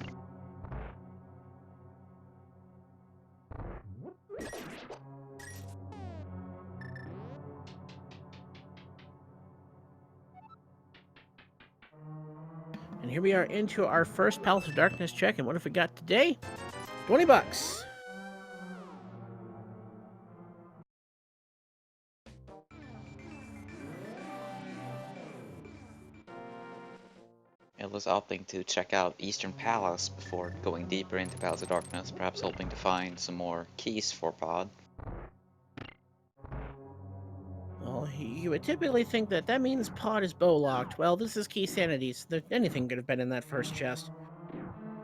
here we are into our first Palace of Darkness check, and what have we got today? 20 bucks. Illus opting to check out Eastern Palace before going deeper into Palace of Darkness, perhaps hoping to find some more keys for Pod. Well, you would typically think that that means Pod is bow locked. Well, this is Key Sanity, so anything could have been in that first chest.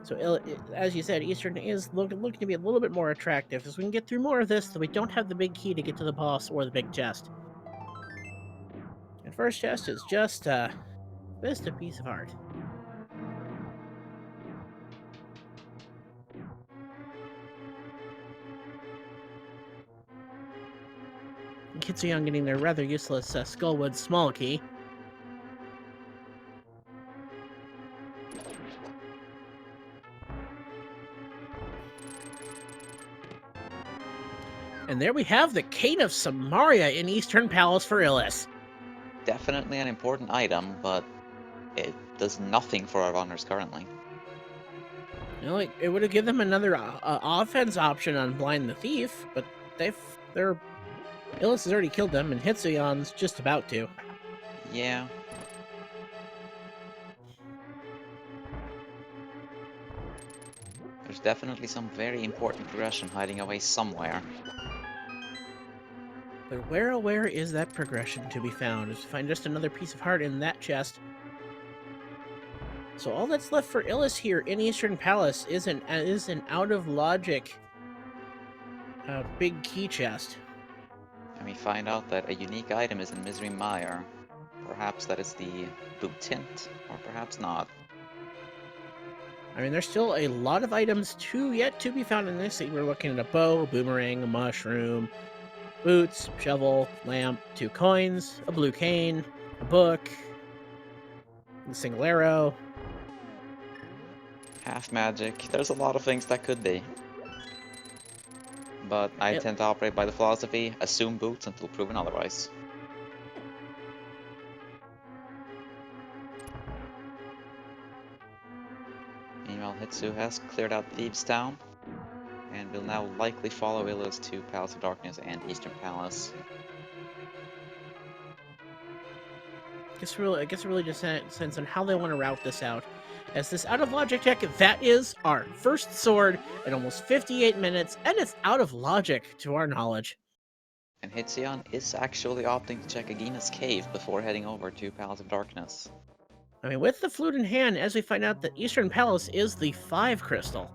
So, as you said, Eastern is looking to be a little bit more attractive, as we can get through more of this, so we don't have the big key to get to the boss or the big chest. And first chest is just a piece of art. Hitsuyan getting their rather useless Skullwood small key. And there we have the Cane of Samaria in Eastern Palace for Illus. Definitely an important item, but it does nothing for our runners currently. You know, it would have given them another offense option on Blind the Thief, but Illus has already killed them, and Hitsuyan's just about to. Yeah. There's definitely some very important progression hiding away somewhere. But where is that progression to be found? Is to find just another piece of heart in that chest. So all that's left for Illus here in Eastern Palace is an out of logic big key chest. And we find out that a unique item is in Misery Mire. Perhaps that is the boot tint, or perhaps not. I mean, there's still a lot of items yet to be found in this. We're looking at a bow, a boomerang, a mushroom, boots, shovel, lamp, 2 coins, a blue cane, a book, a single arrow. Half magic. There's a lot of things that could be. But I tend to operate by the philosophy, assume boots until proven otherwise. Meanwhile, Hitsu has cleared out Thieves' Town, and will now likely follow Illus to Palace of Darkness and Eastern Palace. I guess it really just depends on how they want to route this out. As this out of logic check, that is our first sword in almost 58 minutes, and it's out of logic to our knowledge. And Hitsuyan is actually opting to check Agina's cave before heading over to Palace of Darkness. I mean, with the flute in hand, as we find out that Eastern Palace is the 5 crystal.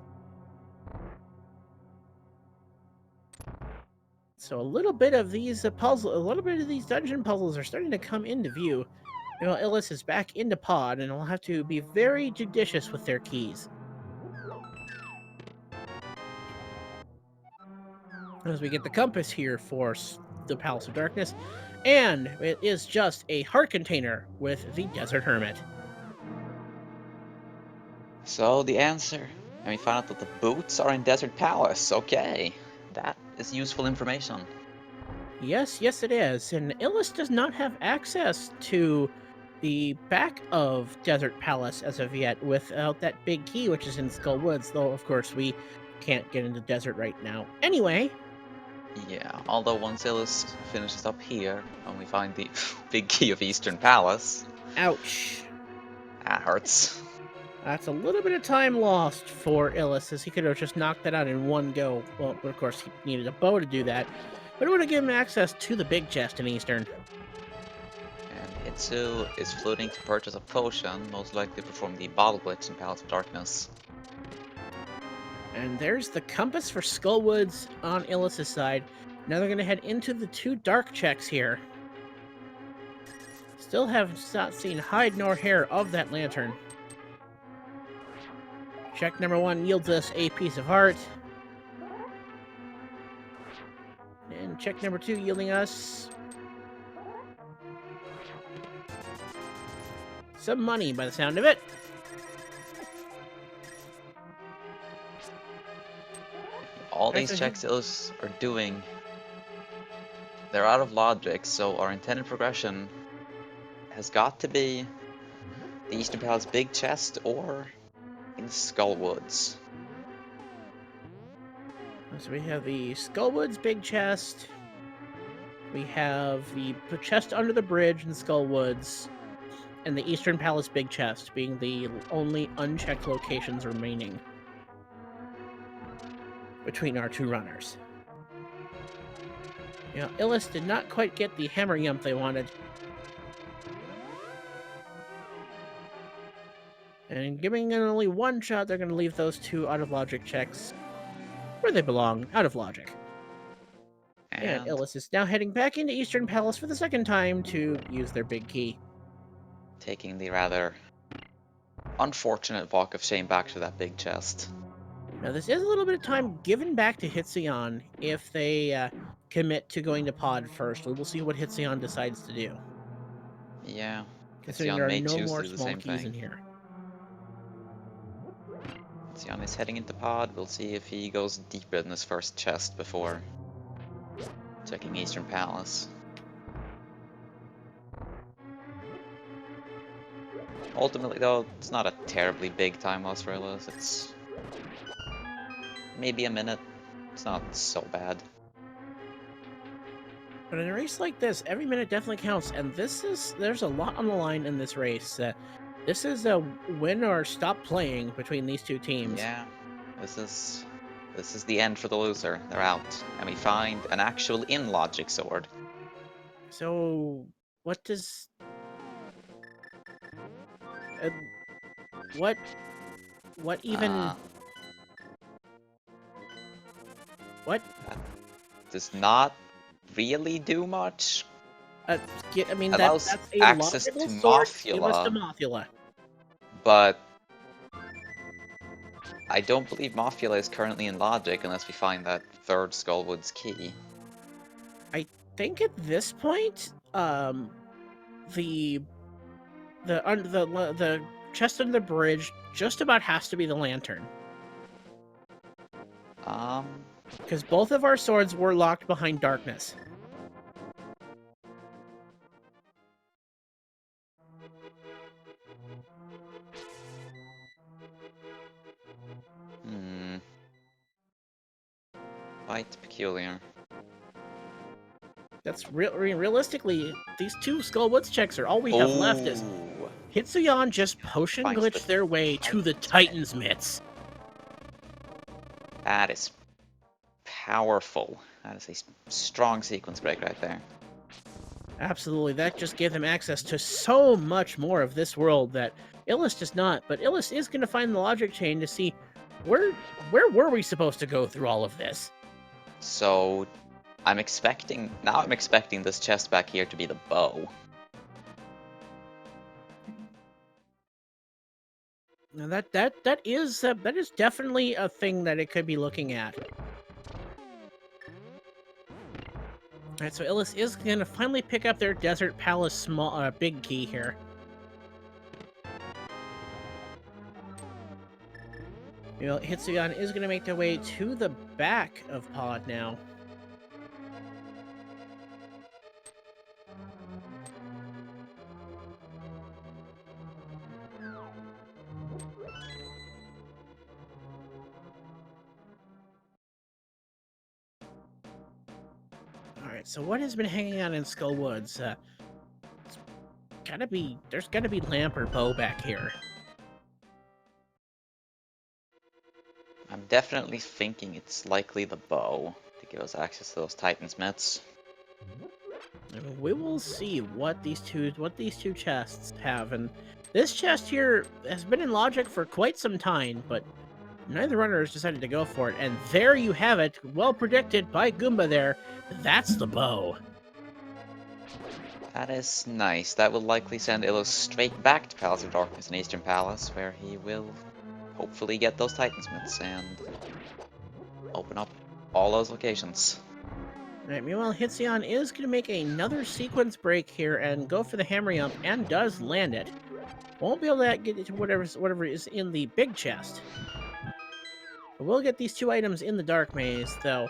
So a little bit of these dungeon puzzles are starting to come into view. You know, Illus is back into Pod, and will have to be very judicious with their keys. As we get the compass here for the Palace of Darkness, and it is just a heart container with the Desert Hermit. So the answer, and we found out that the boots are in Desert Palace. Okay, that is useful information. Yes, it is. And Illus does not have access to the back of Desert Palace as of yet without that big key, which is in Skull Woods, though, of course, we can't get into desert right now. Anyway. Yeah, although once Illus finishes up here, and we find the big key of Eastern Palace... Ouch. That hurts. That's a little bit of time lost for Illus, as he could have just knocked that out in one go. Well, of course, he needed a bow to do that, but it would have given him access to the big chest in Eastern. And Hitsu is floating to purchase a potion, most likely perform the bottle glitch in Palace of Darkness. And there's the compass for Skullwoods on Illus's side. Now they're going to head into the 2 dark checks here. Still have not seen hide nor hair of that lantern. Check number 1 yields us a piece of heart. And check number 2 yielding us some money by the sound of it. All these checks Illus are doing, they're out of logic, so our intended progression has got to be the Eastern Palace big chest or in Skullwoods? So we have the Skullwoods big chest. We have the chest under the bridge in Skullwoods, and the Eastern Palace big chest being the only unchecked locations remaining between our two runners. You know, Illus did not quite get the hammer yump they wanted. And giving it only one shot, they're going to leave those two out of logic checks where they belong, out of logic. And Illus is now heading back into Eastern Palace for the second time to use their big key. Taking the rather unfortunate walk of shame back to that big chest. Now, this is a little bit of time given back to Hitsuyan if they commit to going to pod first. We will see what Hitsuyan decides to do. Yeah. Considering there are no more small keys in here. Hitsuyan is heading into pod. We'll see if he goes deeper in this first chest before checking Eastern Palace. Ultimately, though, it's not a terribly big time loss for Illus. It's maybe a minute. It's not so bad. But in a race like this, every minute definitely counts, and there's a lot on the line in this race. This is a win or stop playing between these two teams. Yeah, this is the end for the loser. They're out, and we find an actual in-logic sword. So, what does... what even... what? That does not really do much. I mean, allows that's a access to Mothula. But I don't believe Mothula is currently in logic unless we find that third Skullwoods key. I think at this point, the chest under the bridge just about has to be the lantern. Because both of our swords were locked behind darkness. Quite peculiar. That's realistically, these two Skullwoods checks are all we have left. Is Hitsuyan just potion glitched their way to the Titan's mitts. That is powerful. That is a strong sequence break right there. Absolutely, that just gave them access to so much more of this world that Illus does not. But Illus is going to find the logic chain to see where were we supposed to go through all of this. So, I'm expecting this chest back here to be the bow. Now that is definitely a thing that it could be looking at. All right, so Illus is going to finally pick up their Desert Palace big key here. You know, Hitsuyan is going to make their way to the back of pod now. Alright, so what has been hanging out in Skullwoods? There's gotta be lamp or bow back here. I'm definitely thinking it's likely the bow to give us access to those Titan's mitts. We will see what these two chests have, and this chest here has been in logic for quite some time, but neither runner has decided to go for it. And there you have it, well predicted by Goomba there. That's the bow. That is nice. That will likely send Illus straight back to Palace of Darkness in Eastern Palace, where he will hopefully get those Titan's mitts and open up all those locations. Alright, meanwhile, Hitsuyan is going to make another sequence break here and go for the hammer yump, and does land it. Won't be able to get into whatever is in the big chest. But we'll get these two items in the Dark Maze, though.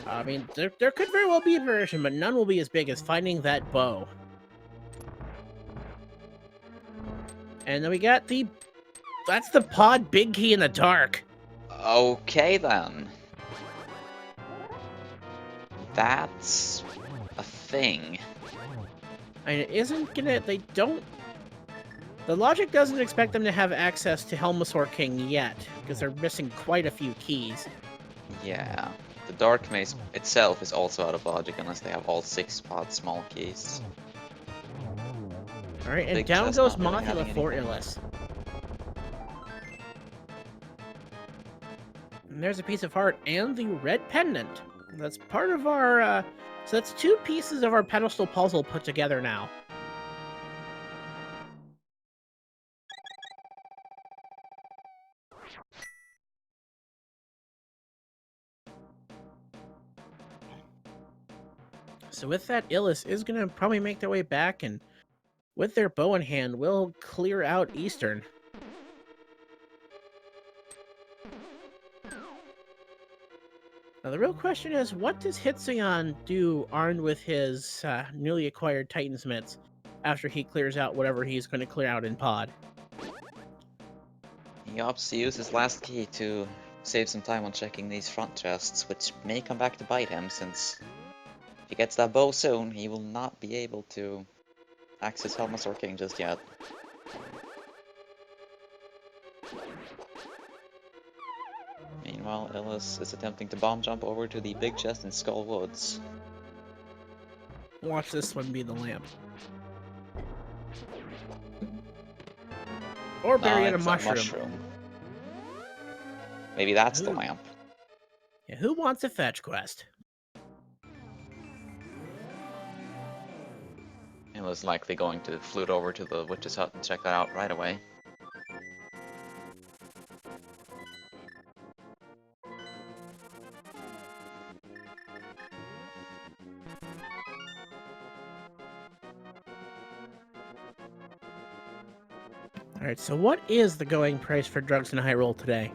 I mean, there could very well be a variation, but none will be as big as finding that bow. And then we got the... That's the pod big key in the dark. Okay, then. That's a thing. And it isn't gonna... They don't... The logic doesn't expect them to have access to Helmasaur King yet, because they're missing quite a few keys. Yeah. The Dark Maze itself is also out of logic unless they have all 6 pod small keys. Alright, and Big down chest goes not really Mothula having for anything. Illus. And there's a piece of heart and the red pendant. That's part of our, so that's 2 pieces of our pedestal puzzle put together now. So with that, Illus is going to probably make their way back, and with their bow in hand, will clear out Eastern. Now the real question is, what does Hitsuyan do armed with his newly acquired Titan's Mitts after he clears out whatever he's going to clear out in pod? He opts to use his last key to save some time on checking these front chests, which may come back to bite him, since if he gets that bow soon, he will not be able to access Helmasaur King just yet. Meanwhile, Illus is attempting to bomb jump over to the big chest in Skull Woods. Watch this one be the lamp. Or bury in a It's that mushroom. Maybe that's the Ooh. lamp. Yeah, who wants a fetch quest? Illus likely going to flute over to the witch's hut and check that out right away. Alright, so what is the going price for drugs in Hyrule today?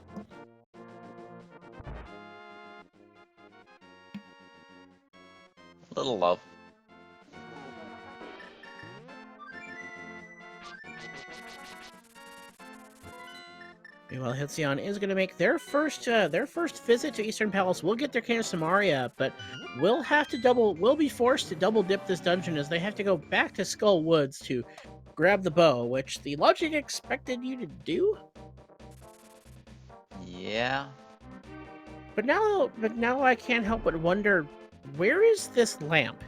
A little love. Meanwhile, Hitsuyan is going to make their first visit to Eastern Palace. We'll get their Can of Samaria, but we'll be forced to double dip this dungeon as they have to go back to Skull Woods to grab the bow, which the logic expected you to do. Yeah. But now I can't help but wonder, where is this lamp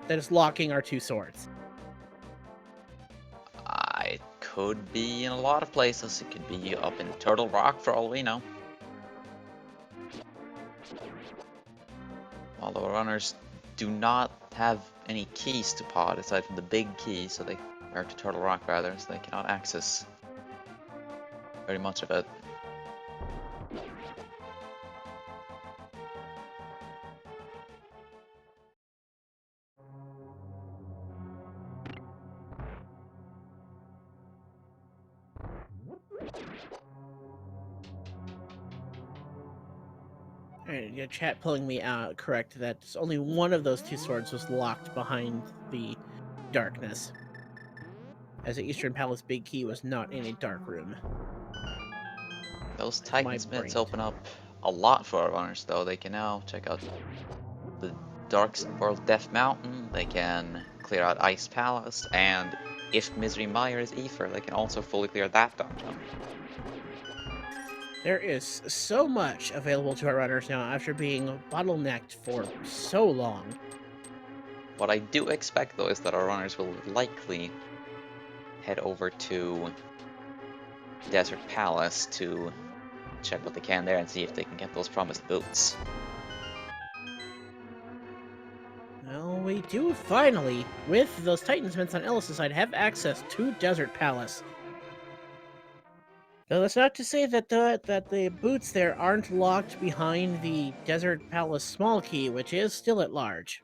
that is locking our 2 swords? It could be in a lot of places. It could be up in Turtle Rock for all we know. Although runners do not have any keys to pod aside from the big key, or to Turtle Rock rather, so they cannot access very much of it. Alright, yeah, chat pulling me out correct that only one of those 2 swords was locked behind the darkness, as the Eastern Palace big key was not in a dark room. Those My Titan's Mitts brain. open up a lot for our runners, though. They can now check out the Dark World Death Mountain, they can clear out Ice Palace, and if Misery Mire is Ether, they can also fully clear that dungeon. There is so much available to our runners now after being bottlenecked for so long. What I do expect, though, is that our runners will likely head over to Desert Palace to check what they can there and see if they can get those promised boots. Well, we do finally, with those Titan's Mitts on Illus' side, have access to Desert Palace. Now, that's not to say that the boots there aren't locked behind the Desert Palace small key, which is still at large.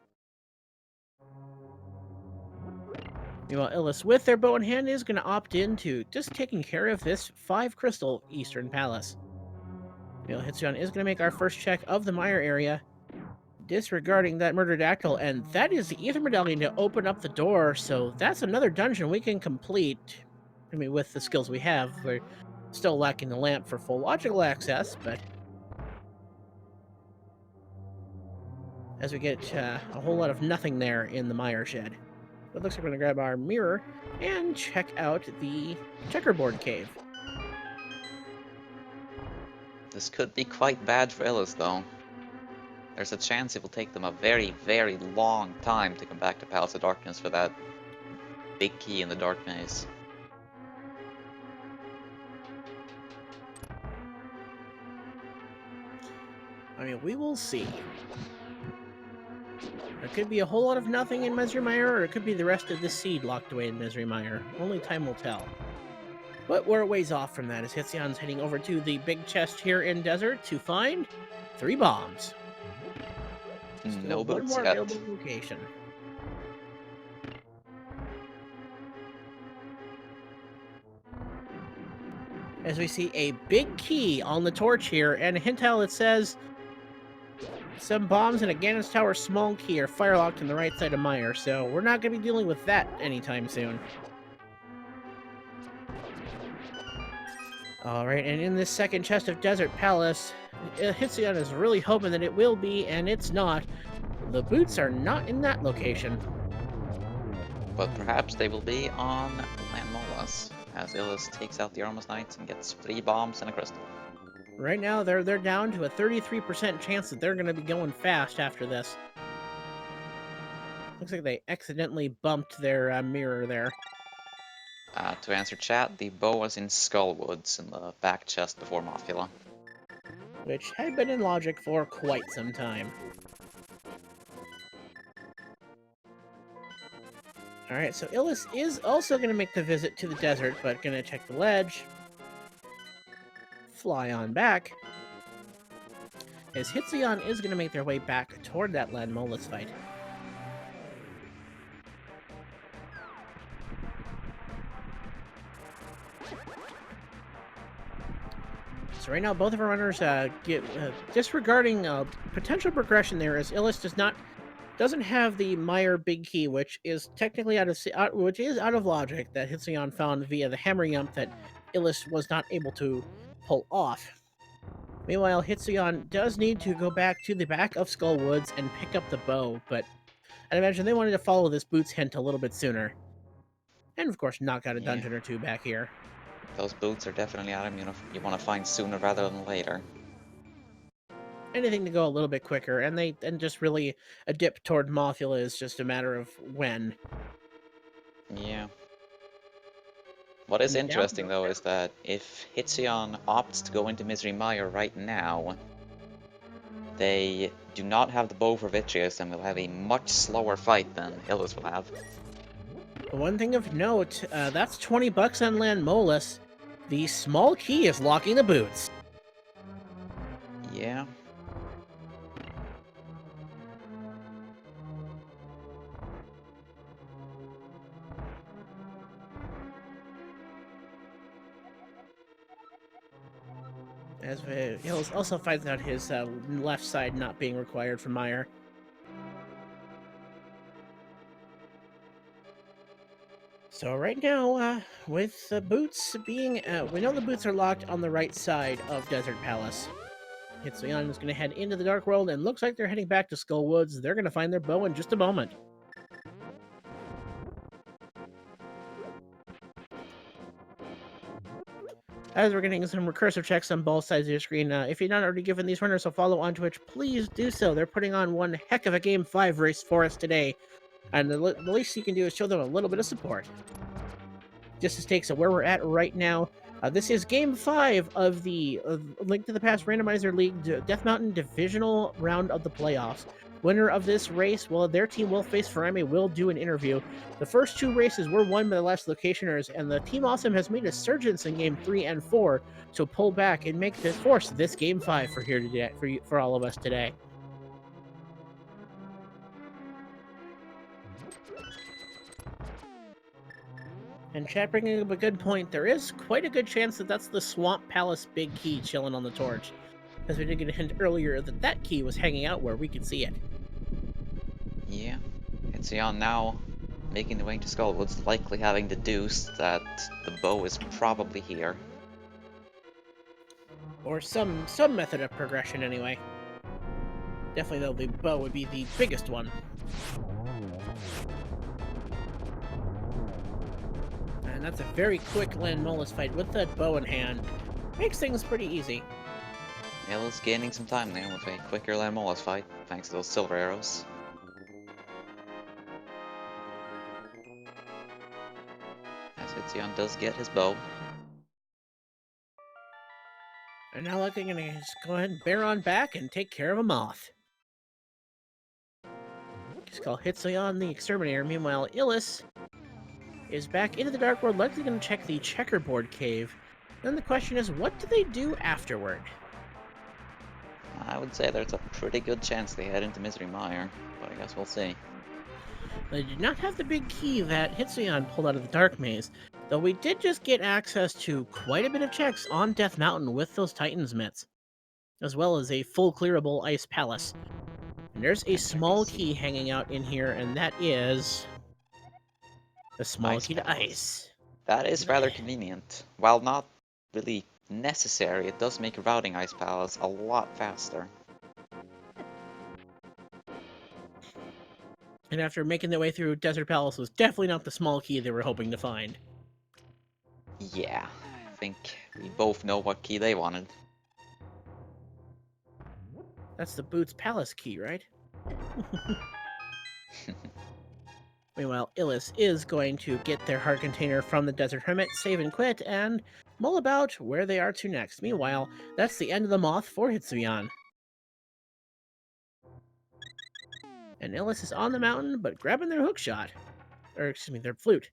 Meanwhile, Illus, with their bow in hand, is going to opt into just taking care of this 5-crystal Eastern Palace. Hitsuyan is going to make our first check of the Mire area, disregarding that murdered Dactyl, and that is the Ether Medallion to open up the door, so that's another dungeon we can complete. I mean, with the skills we have, we're still lacking the lamp for full logical access, but as we get a whole lot of nothing there in the mire shed. It looks like we're going to grab our mirror and check out the checkerboard cave. This could be quite bad for Illus, though. There's a chance it will take them a very, very long time to come back to Palace of Darkness for that big key in the Dark Maze. I mean, we will see. There could be a whole lot of nothing in Misery Mire, or it could be the rest of the seed locked away in Misery Mire. Only time will tell. But we're a ways off from that, as Hitsuyan's heading over to the big chest here in Desert to find 3 bombs. No one boots more yet. available location. As we see a big key on the torch here, and a hint out it says some bombs and a Ganon's Tower small key are firelocked on the right side of Mire, so we're not going to be dealing with that anytime soon. Alright, and in this second chest of Desert Palace, Hitsuyan is really hoping that it will be, and it's not. The boots are not in that location. But perhaps they will be on Land Molas, as Illus takes out the Armos Knights and gets 3 bombs and a crystal. Right now, they're down to a 33% chance that they're going to be going fast after this. Looks like they accidentally bumped their mirror there. To answer chat, the bow was in Skullwoods in the back chest before Mothula. Which had been in logic for quite some time. Alright, so Illus is also going to make the visit to the desert, but going to check the ledge. Fly on back. As Hitsuyan is going to make their way back toward that Land Molas fight. So right now, both of our runners get disregarding potential progression there, as Illus doesn't have the Mire Big Key, which is technically out of logic that Hitsuyan found via the Hammer Yump that Illus was not able to pull off. Meanwhile, Hitsuyan does need to go back to the back of Skullwoods and pick up the bow, but I'd imagine they wanted to follow this boots hint a little bit sooner. And of course, knock out a dungeon or two back here. Those boots are definitely items you want to find sooner rather than later. Anything to go a little bit quicker, and just really a dip toward Mothula is just a matter of when. Yeah. What is interesting though is that if Hitsuyan opts to go into Misery Mire right now, they do not have the bow for Vitreous and will have a much slower fight than Illus will have. One thing of note, that's $20 on Land Molas. The small key is locking the boots. Yeah. As Hills also finds out his left side not being required for Mire. So right now, with the boots being, we know the boots are locked on the right side of Desert Palace. Hitsuyan is going to head into the Dark World, and looks like they're heading back to Skullwoods. They're going to find their bow in just a moment. As we're getting some recursive checks on both sides of your screen, if you're not already given these runners a follow on Twitch, please do so. They're putting on one heck of a Game 5 race for us today, and the least you can do is show them a little bit of support. Just as takes where we're at right now. This is Game 5 of the Link to the Past Randomizer League Death Mountain Divisional Round of the Playoffs. Winner of this race, well, their team will face Farame, will do an interview. The first 2 races were won by the last locationers, and the Team Awesome has made a surgence in Game 3 and 4 to pull back and make this force this Game 5 for here today, for all of us today. And chat bringing up a good point. There is quite a good chance that that's the Swamp Palace Big Key chilling on the torch, as we did get a hint earlier that that key was hanging out where we could see it. Yeah. Hitsuyan now making the way to Skullwoods, likely having deduced that the bow is probably here. Or some method of progression, anyway. Definitely, though, the bow would be the biggest one. And that's a very quick Landmolus fight with that bow in hand. Makes things pretty easy. Illus gaining some time there with a quicker Landmolus fight, thanks to those silver arrows. As Hitsuyan does get his bow. And now they're gonna just go ahead and bear on back and take care of a moth. Just call Hitsuyan the Exterminator. Meanwhile, Illus is back into the Dark World, likely going to check the Checkerboard Cave. Then the question is, what do they do afterward? I would say there's a pretty good chance they head into Misery Mire, but I guess we'll see. They did not have the big key that Hitsuyan pulled out of the Dark Maze, though we did just get access to quite a bit of checks on Death Mountain with those Titan's mitts, as well as a full clearable Ice Palace. And there's a small key hanging out in here, and that is the small key to ice. That is rather convenient. While not really necessary, it does make routing Ice Palace a lot faster. And after making their way through Desert Palace was definitely not the small key they were hoping to find. Yeah, I think we both know what key they wanted. That's the Boots Palace key, right? Meanwhile, Illus is going to get their heart container from the Desert Hermit, save and quit, and mull about where they are to next. Meanwhile, that's the end of the moth for Hitsuyan. And Illus is on the mountain, but grabbing their hookshot. Or, excuse me, their flute.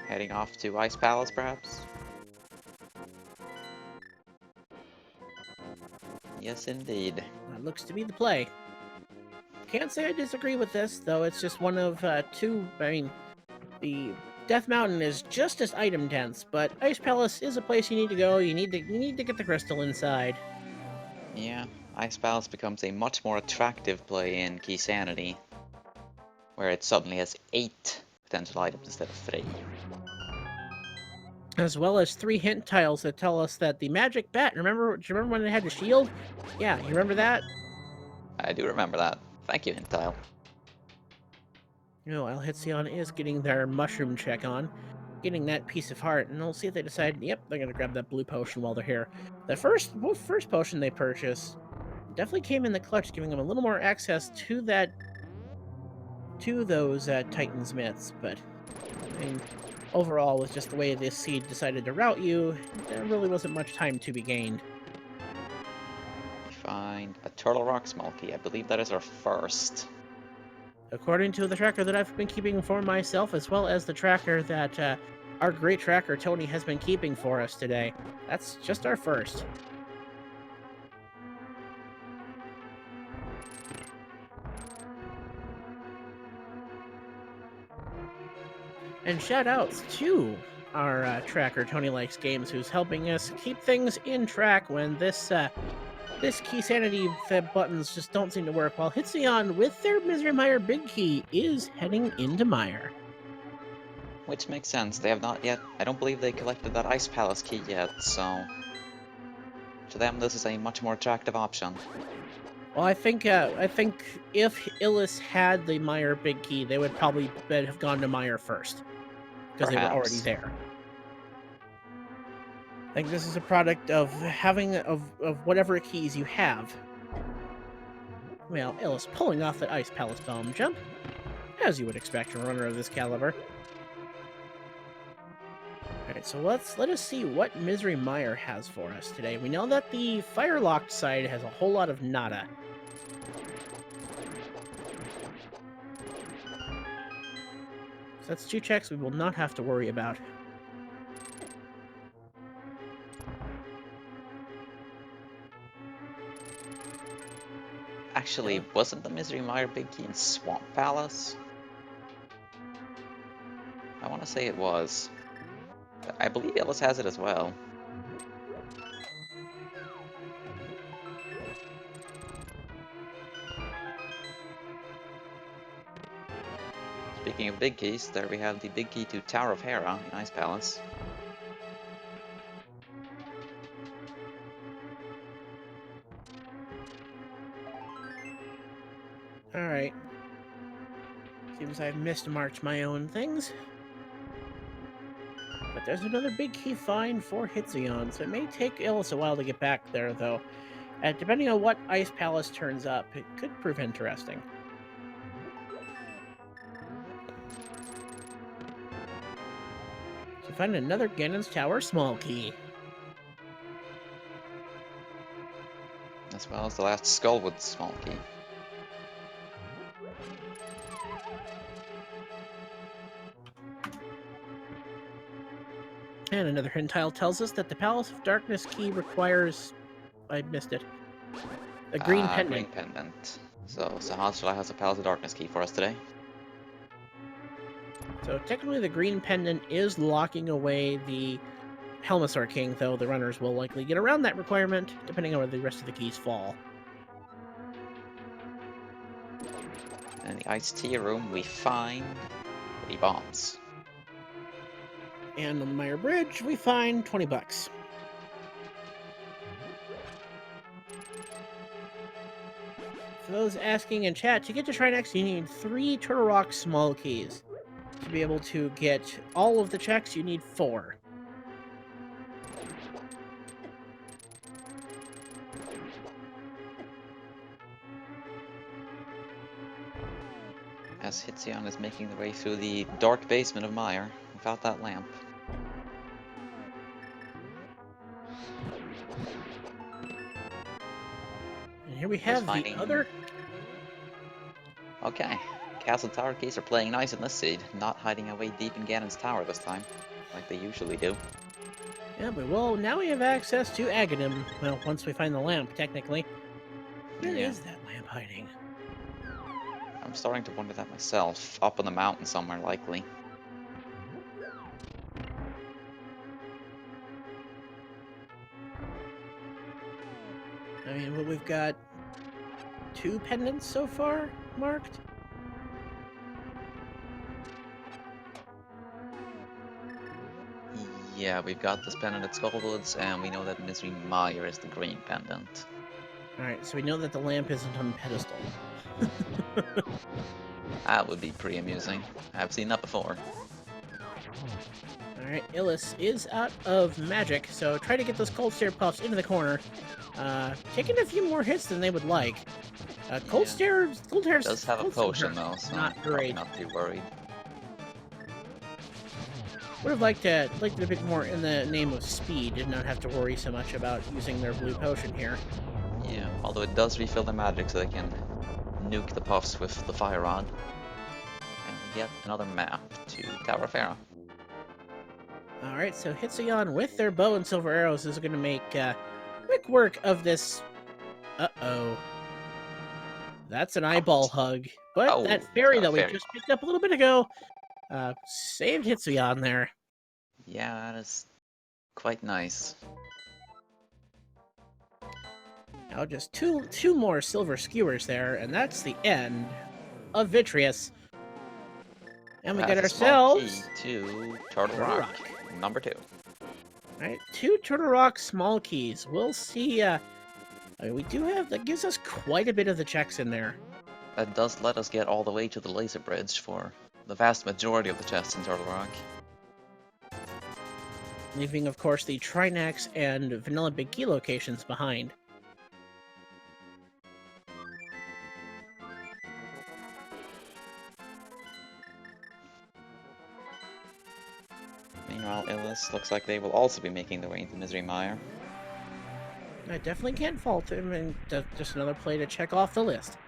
Heading off to Ice Palace, perhaps? Yes, indeed. That looks to be the play. Can't say I disagree with this, though it's just one of two. I mean, the Death Mountain is just as item dense, but Ice Palace is a place you need to go. You need to get the crystal inside. Yeah, Ice Palace becomes a much more attractive play in Key Sanity, where it suddenly has 8 potential items instead of 3. As well as 3 hint tiles that tell us that the magic bat. Do you remember when it had the shield? Yeah, you remember that? I do remember that. Thank you, hint tile. You know, Hitsuyan is getting their mushroom check on, getting that piece of heart, and we'll see if they decide, yep, they're going to grab that blue potion while they're here. The first potion they purchased definitely came in the clutch, giving them a little more access to those Titan's mitts, but, I mean, overall, with just the way this seed decided to route you, there really wasn't much time to be gained. Find a Turtle Rock small key. I believe that is our first. According to the tracker that I've been keeping for myself, as well as the tracker that our great tracker Tony has been keeping for us today, that's just our first. And shout outs to our tracker Tony Likes Games, who's helping us keep things in track when this Key Sanity buttons just don't seem to work, while Hitsuyan, with their Misery Mire Big Key, is heading into Mire. Which makes sense. They have not yet... I don't believe they collected that Ice Palace key yet, so... To them, this is a much more attractive option. Well, I think if Illus had the Mire Big Key, they would probably have gone to Mire first, because they were already there. I think this is a product of having of whatever keys you have. Well, Illus pulling off that Ice Palace bomb jump, as you would expect from a runner of this caliber. Alright, so let us see what Misery Mire has for us today. We know that the Firelocked side has a whole lot of nada. So that's 2 checks we will not have to worry about. Actually, wasn't the Misery Mire Big Key in Swamp Palace? I want to say it was. I believe Illus has it as well. Speaking of big keys, there we have the big key to Tower of Hera in Ice Palace. Alright. Seems I've mismarked my own things. But there's another big key find for Hitsuyan, so it may take Illus a while to get back there, though. Depending on what Ice Palace turns up, it could prove interesting. So find another Ganon's Tower small key. As well as the last Skullwood small key. And another hint tile tells us that the Palace of Darkness key requires... I missed it. A green pendant. Green pendant. So Sahasrara has a Palace of Darkness key for us today. So technically the green pendant is locking away the Helmasaur King, though the runners will likely get around that requirement, depending on where the rest of the keys fall. In the Iced Tea room, we find 3 bombs. And on the Meyer Bridge, we find 20 bucks. For those asking in chat, to get to Shrine X, you need 3 Turtle Rock small keys. To be able to get all of the checks, you need 4. As Hitsuyan is making the way through the dark basement of Meyer without that lamp. And here we have the other... Okay, Castle Tower keys are playing nice in this seed, not hiding away deep in Ganon's tower this time, like they usually do. Yeah, but well, now we have access to Aghanim. Well, once we find the lamp, technically. Where is that lamp hiding? I'm starting to wonder that myself. Up on the mountain somewhere, likely. I mean, well, we've got 2 pendants so far marked. Yeah, we've got this pendant at Skullwoods, and we know that Misery Meyer is the green pendant. Alright, so we know that the lamp isn't on the pedestal. That would be pretty amusing. I've seen that before. Alright, Illus is out of magic, so try to get those Cold Stare Puffs into the corner. Taking a few more hits than they would like. Cold Stare does have a potion though, so not great. Not too worried. Would have liked a bit more in the name of speed, did not have to worry so much about using their blue potion here. Yeah, although it does refill their magic so they can nuke the puffs with the fire rod. And we get another map to Tower of Hera. Alright, so Hitsuyan with their bow and silver arrows is going to make quick work of this. Uh-oh. That's an eyeball hug. But that fairy that we just picked up a little bit ago saved Hitsuyan there. Yeah, that is quite nice. Now just two more silver skewers there, and that's the end of Vitreous. And we get ourselves key to Turtle Rock, number 2. Alright, 2 Turtle Rock small keys. We'll see. We do have, that gives us quite a bit of the checks in there. That does let us get all the way to the laser bridge for the vast majority of the chests in Turtle Rock. Leaving, of course, the Trinax and Vanilla Big Key locations behind. Meanwhile, Illus looks like they will also be making their way into Misery Mire. I definitely can't fault him, and just another play to check off the list.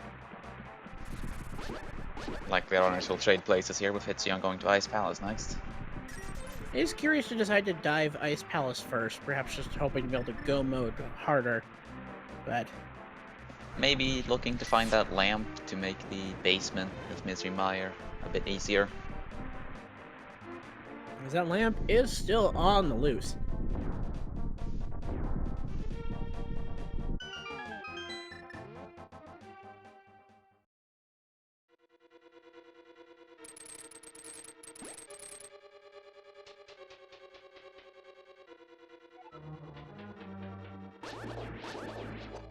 Like their runners will trade places here with Hitsuyan going to Ice Palace next. It is curious to decide to dive Ice Palace first, perhaps just hoping to be able to go mode harder, but... Maybe looking to find that lamp to make the basement of Misery Mire a bit easier. Because that lamp is still on the loose.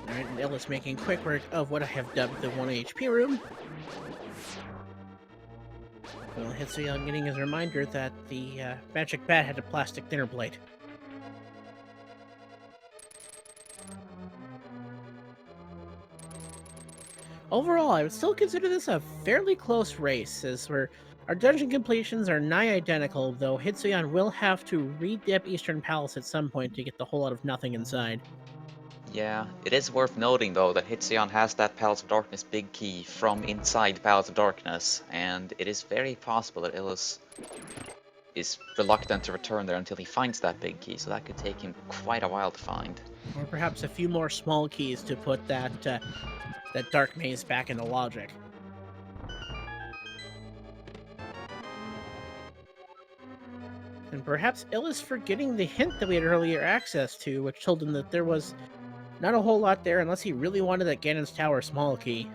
Alright, and Illus making quick work of what I have dubbed the 1 HP room. Well, Hitsuyan getting his reminder that the magic bat had a plastic dinner plate. Overall, I would still consider this a fairly close race, as our dungeon completions are nigh identical, though Hitsuyan will have to re-dip Eastern Palace at some point to get the whole out of nothing inside. Yeah, it is worth noting though that Hitsuyan has that Palace of Darkness big key from inside Palace of Darkness, and it is very possible that Illus is reluctant to return there until he finds that big key, so that could take him quite a while to find. Or perhaps a few more small keys to put that dark maze back into logic. And perhaps Illus forgetting the hint that we had earlier access to, which told him that there was not a whole lot there unless he really wanted that Ganon's Tower small key.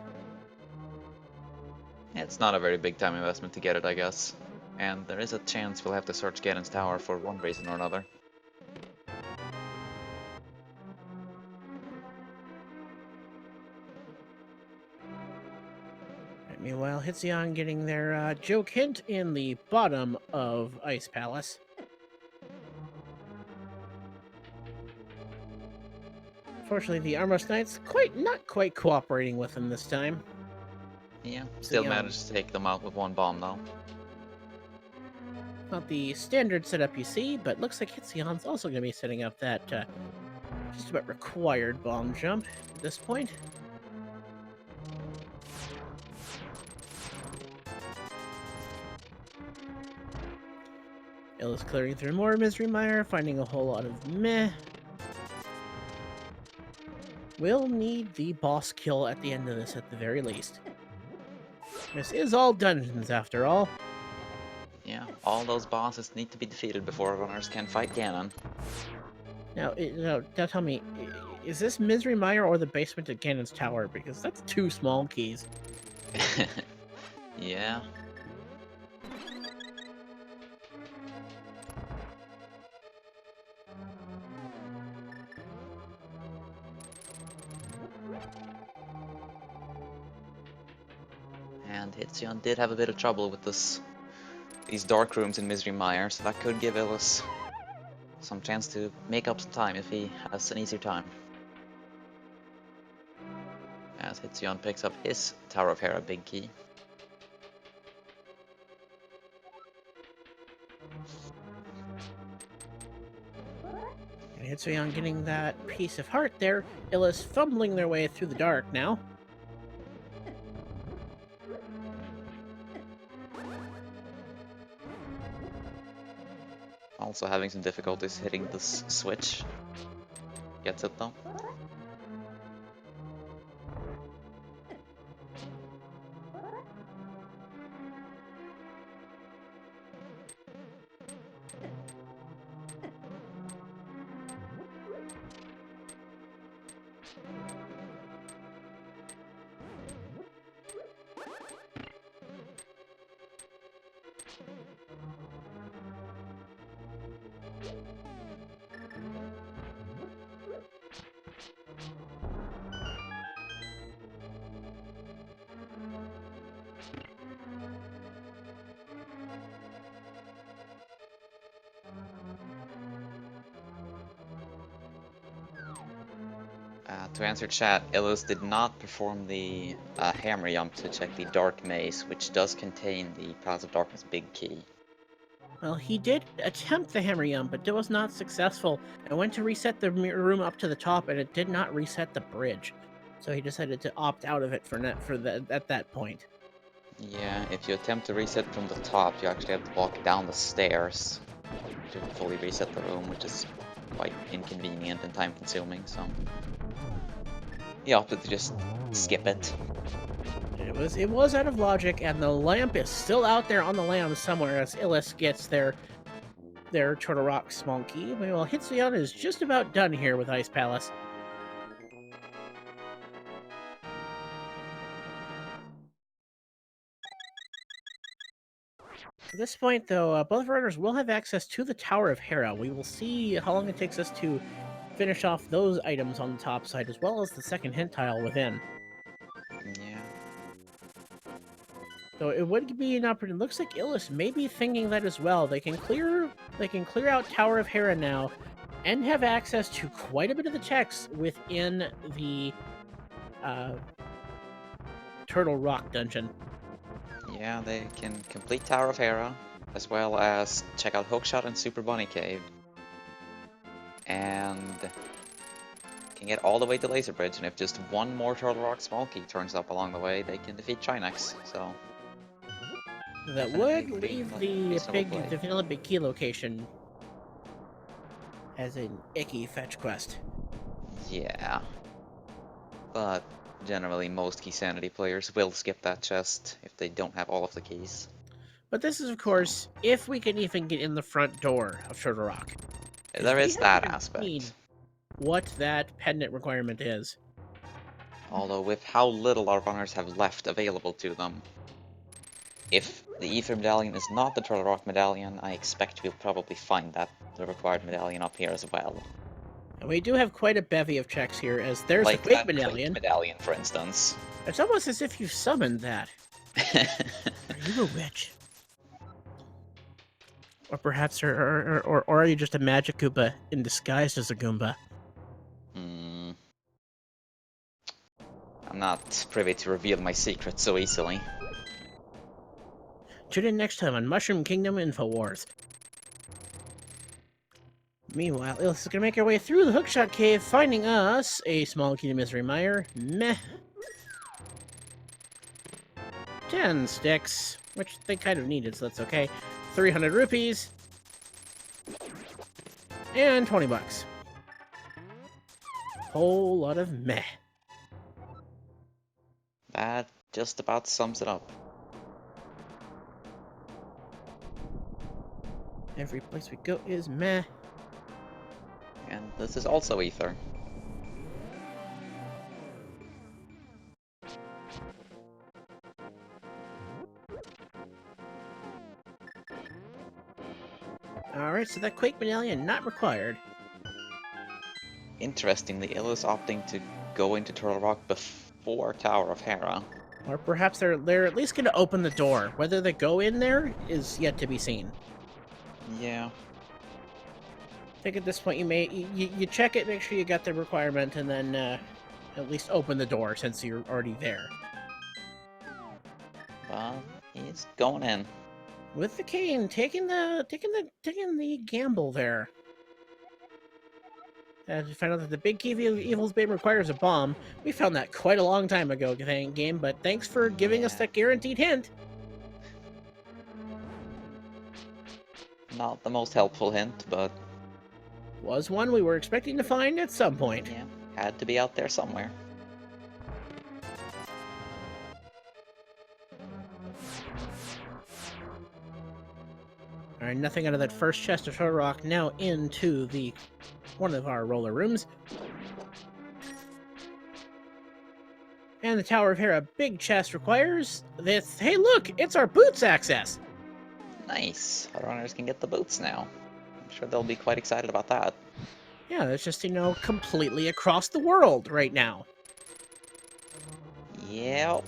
It's not a very big time investment to get it, I guess. And there is a chance we'll have to search Ganon's Tower for one reason or another. Meanwhile, Hitsuyan getting their joke hint in the bottom of Ice Palace. Fortunately, the Armless Knights not quite cooperating with him this time. Yeah, still managed to take them out with one bomb though. Not the standard setup you see, but looks like Hitsuyan's also going to be setting up that just about required bomb jump at this point. Illus clearing through more Misery Mire, finding a whole lot of meh. We'll need the boss kill at the end of this at the very least. This is all dungeons after all. Yeah, all those bosses need to be defeated before runners can fight Ganon. Now, now tell me, is this Misery Mire or the basement at Ganon's Tower? Because that's two small keys. Yeah. And Hitsuyan did have a bit of trouble with these dark rooms in Misery Mire, so that could give Illus some chance to make up some time if he has an easier time. As Hitsuyan picks up his Tower of Hera big key. And Hitsuyan getting that piece of heart there. Illus fumbling their way through the dark now. Also having some difficulties hitting this switch. Gets it though. To answer chat, Illus did not perform the hammer jump to check the dark maze, which does contain the Palace of Darkness big key. Well, he did attempt the hammer jump, but it was not successful. And went to reset the room up to the top, and it did not reset the bridge. So he decided to opt out of it at that point. Yeah, if you attempt to reset from the top, you actually have to walk down the stairs to fully reset the room, which is quite inconvenient and time-consuming. So he opted to just skip it. It was out of logic, and the lamp is still out there on the lamp somewhere as Illus gets their Turtle Rock small key. Well, Hitsuyan is just about done here with Ice Palace. At this point, though, both runners will have access to the Tower of Hera. We will see how long it takes us to finish off those items on the top side as well as the second hint tile within. Yeah. So it would be an opportunity. Looks like Illus may be thinking that as well. They can clear out Tower of Hera now, and have access to quite a bit of the checks within the Turtle Rock dungeon. Yeah, they can complete Tower of Hera, as well as check out Hookshot and Super Bunny Cave. And can get all the way to Laser Bridge, and if just one more Turtle Rock small key turns up along the way, they can defeat Chinex, so... That definitely would pretty leave the reasonable play. the vanilla big key location as an icky fetch quest. Yeah. But generally most Key Sanity players will skip that chest if they don't have all of the keys. But this is, of course, if we can even get in the front door of Turtle Rock. There We is haven't that even aspect. seen what that pendant requirement is. Although with how little our runners have left available to them, if the Ether Medallion is not the Turtle Rock Medallion, I expect we'll probably find the required medallion up here as well. And we do have quite a bevy of checks here, as there's Like the Quake that Medallion. Quake Medallion, for instance. It's almost as if you summoned that. Are you a witch? Or perhaps, or are you just a magic Goomba in disguise as a Goomba? I'm not privy to reveal my secrets so easily. Tune in next time on Mushroom Kingdom Infowars. Meanwhile, Illus is going to make our way through the Hookshot Cave, finding us a small key to Misery Mire. Meh. 10 sticks, which they kind of needed, so that's okay. 300 rupees. And 20 bucks. Whole lot of meh. That just about sums it up. Every place we go is meh. And this is also Ether. Alright, so that Quake Medallion not required. Interestingly, Illus opting to go into Turtle Rock before Tower of Hera. Or perhaps they're at least going to open the door. Whether they go in there is yet to be seen. Yeah. I think at this point you check it, make sure you got the requirement, and then at least open the door since you're already there. But he's going in. With the cane, taking the gamble there. And to find out that the big key of Evil's Bane requires a bomb. We found that quite a long time ago, game, but thanks for giving us that guaranteed hint. Not the most helpful hint, but... Was one we were expecting to find at some point. yeah, had to be out there somewhere. Alright, nothing out of that first chest of Turtle Rock, now into one of our roller rooms. And the Tower of Hera big chest requires this. Hey look, it's our boots access! Nice. Our runners can get the boots now. I'm sure they'll be quite excited about that. Yeah, that's just, completely across the world right now. Yep.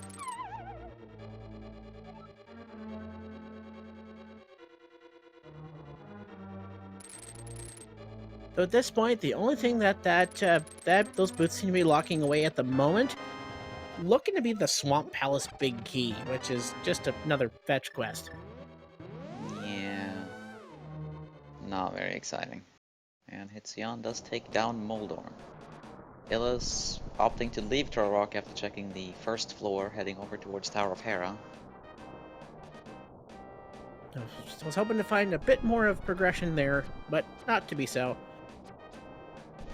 So at this point, the only thing that those boots seem to be locking away at the moment, looking to be the Swamp Palace Big Key, which is just another fetch quest. Yeah. Not very exciting. And Hitsuyan does take down Moldorm. Illus opting to leave Turtle Rock after checking the first floor, heading over towards Tower of Hera. I was hoping to find a bit more of progression there, but not to be so.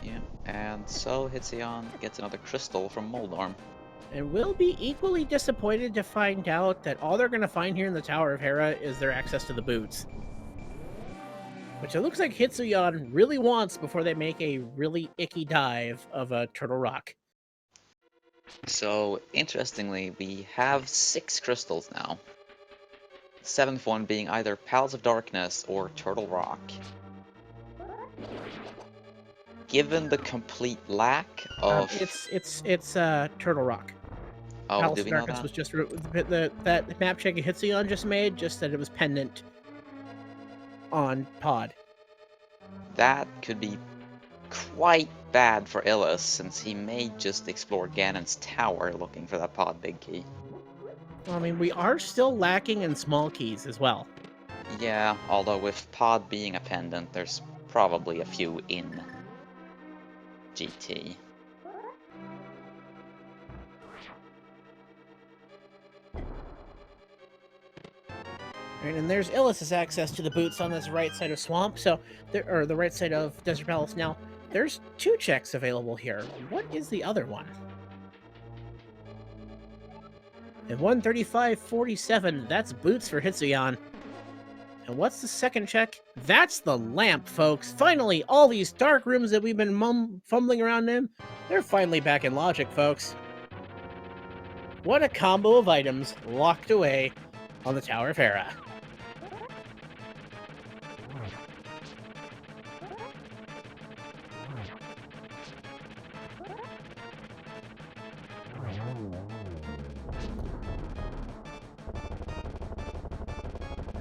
Yeah, and so Hitsuyan gets another crystal from Moldorm. And we'll be equally disappointed to find out that all they're going to find here in the Tower of Hera is their access to the boots. Which it looks like Hitsuyan really wants before they make a really icky dive of a Turtle Rock. So, interestingly, we have 6 crystals now. The 7th one being either Palace of Darkness or Turtle Rock. given the complete lack of... It's Turtle Rock. Oh, Palace do of we know Darkness that? was just that map check Hitsuyan just made. Just said it was pendant on Pod. That could be quite bad for Illus, since he may just explore Ganon's tower looking for that pod big key. Well, I mean, we are still lacking in small keys as well. Yeah, although with pod being a pendant, there's probably a few in GT. Right, and there's Illus's access to the boots on this right side of Swamp, or the right side of Desert Palace. Now, there's 2 checks available here. What is the other one? And 135.47, that's boots for Hitsuyan. And what's the second check? That's the lamp, folks. Finally, all these dark rooms that we've been fumbling around in, they're finally back in logic, folks. What a combo of items locked away on the Tower of Hera.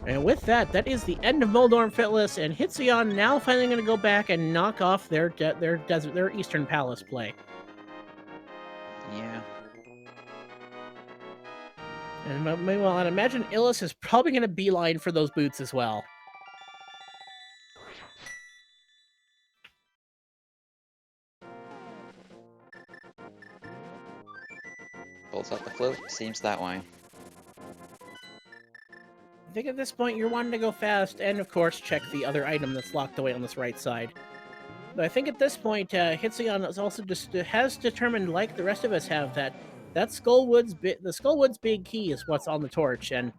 And with that, that is the end of Moldorm Fitless, and Hitsuyan now finally going to go back and knock off their Eastern Palace play. Yeah. And meanwhile, I'd imagine Illus is probably going to beeline for those boots as well. Pulls out the flute, seems that way. I think at this point you're wanting to go fast, and of course check the other item that's locked away on this right side. But I think at this point, Hitsuyan is also has determined, like the rest of us have, that the Skullwood's big key is what's on the torch, and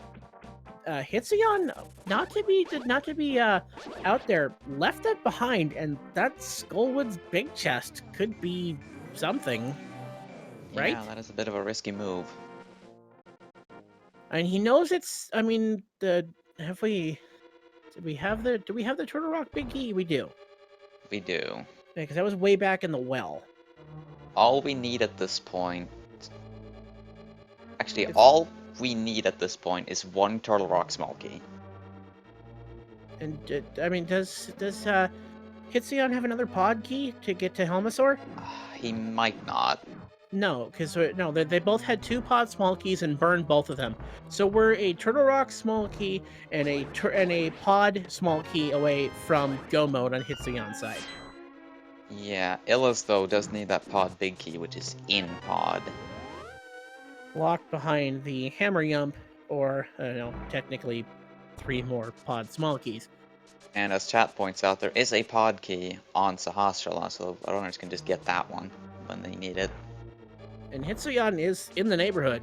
Hitsuyan, not to be out there, left that behind, and that Skullwood's big chest could be something, right? Yeah, that is a bit of a risky move. And he knows it's. I mean, do we have the Turtle Rock big key? We do. We do. Because that was way back in the well. All we need at this point... Actually, all we need at this point is 1 Turtle Rock small key. And, I mean, does Hitsuyan have another pod key to get to Helmasaur? He might not. No, because no, they both had 2 pod small keys and burned both of them. So we're a Turtle Rock small key and a pod small key away from go mode on Hitsuyan's side. Yeah, Illus, though, does need that pod big key, which is in pod. Locked behind the Hammer Yump, or, technically 3 more pod small keys. And as chat points out, there is a pod key on Sahasrara, so our owners can just get that one when they need it. And Hitsuyan is in the neighborhood.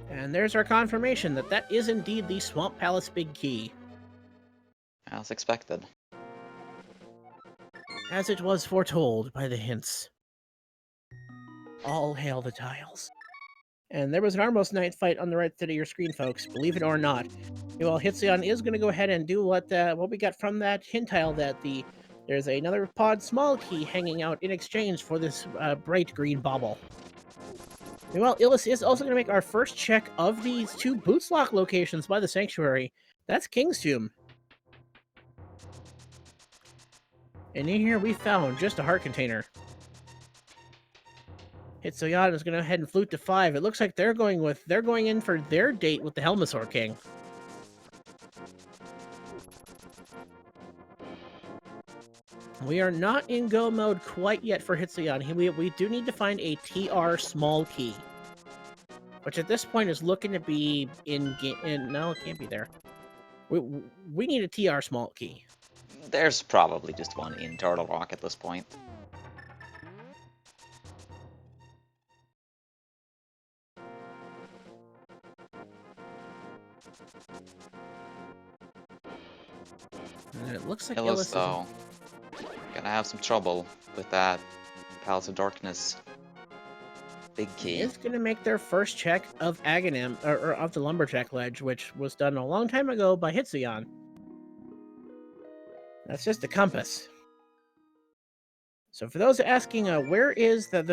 And there's our confirmation that that is indeed the Swamp Palace big key. As expected. As it was foretold by the hints. All hail the tiles. And there was an Armos Knight fight on the right side of your screen, folks, believe it or not. Well, Hitsuyan is going to go ahead and do what we got from that hint tile, that there's another pod small key hanging out in exchange for this bright green bauble. Well, Illus is also going to make our first check of these 2 boots lock locations by the Sanctuary. That's King's Tomb. And in here we found just a heart container. Hitsuyan is going to go ahead and flute to 5. It looks like they're going in for their date with the Helmasaur King. We are not in go mode quite yet for Hitsuyan. We do need to find a TR small key, which at this point is looking to be no, it can't be there. We need a TR small key. There's probably just 1 in Turtle Rock at this point. And it looks like Illus, though, gonna have some trouble with that Palace of Darkness big key. Is going to make their first check of Aghanim, or of the Lumberjack Ledge, which was done a long time ago by Hitsuyan. That's just a compass. So for those asking, where is the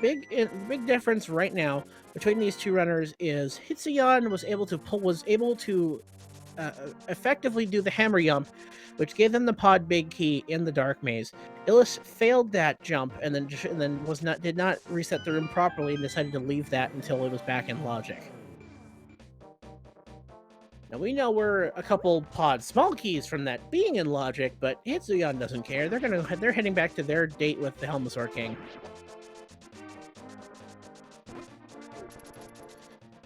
big difference right now between these two runners is Hitsuyan was able to effectively do the hammer jump, which gave them the pod big key in the dark maze. Illus failed that jump and then did not reset the room properly and decided to leave that until it was back in logic. Now we know we're a couple pod small keys from that being in logic, but Hitsuyan doesn't care. They're heading back to their date with the Helmasaur King.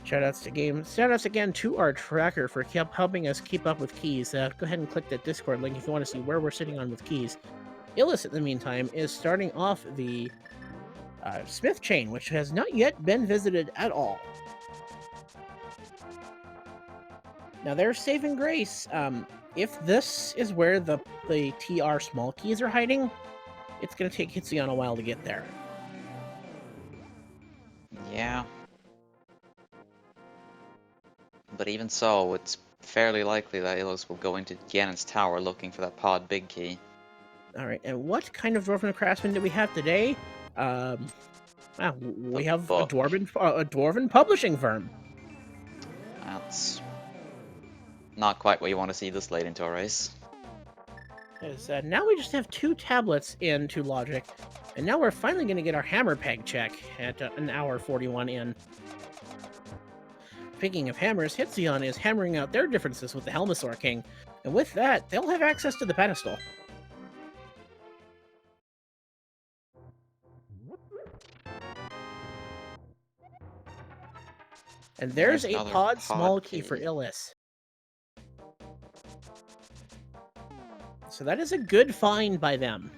Shoutouts again to our tracker for helping us keep up with keys. Go ahead and click that Discord link if you want to see where we're sitting on with keys. Illus, in the meantime, is starting off the Smith chain, which has not yet been visited at all. Now there's saving grace. If this is where the TR small keys are hiding, it's going to take Hitsuyan a while to get there. Yeah. But even so, it's fairly likely that Illus will go into Ganon's tower looking for that pod big key. Alright, and what kind of Dwarven craftsman do we have today? We have a dwarven publishing firm. That's not quite what you want to see this late into a race. Now we just have 2 tablets into Logic, and now we're finally going to get our hammer peg check at an hour 41 in. Speaking of hammers, Hitsuyan is hammering out their differences with the Helmasaur King, and with that, they'll have access to the pedestal. And there's a pod small key for Illus. So that is a good find by them.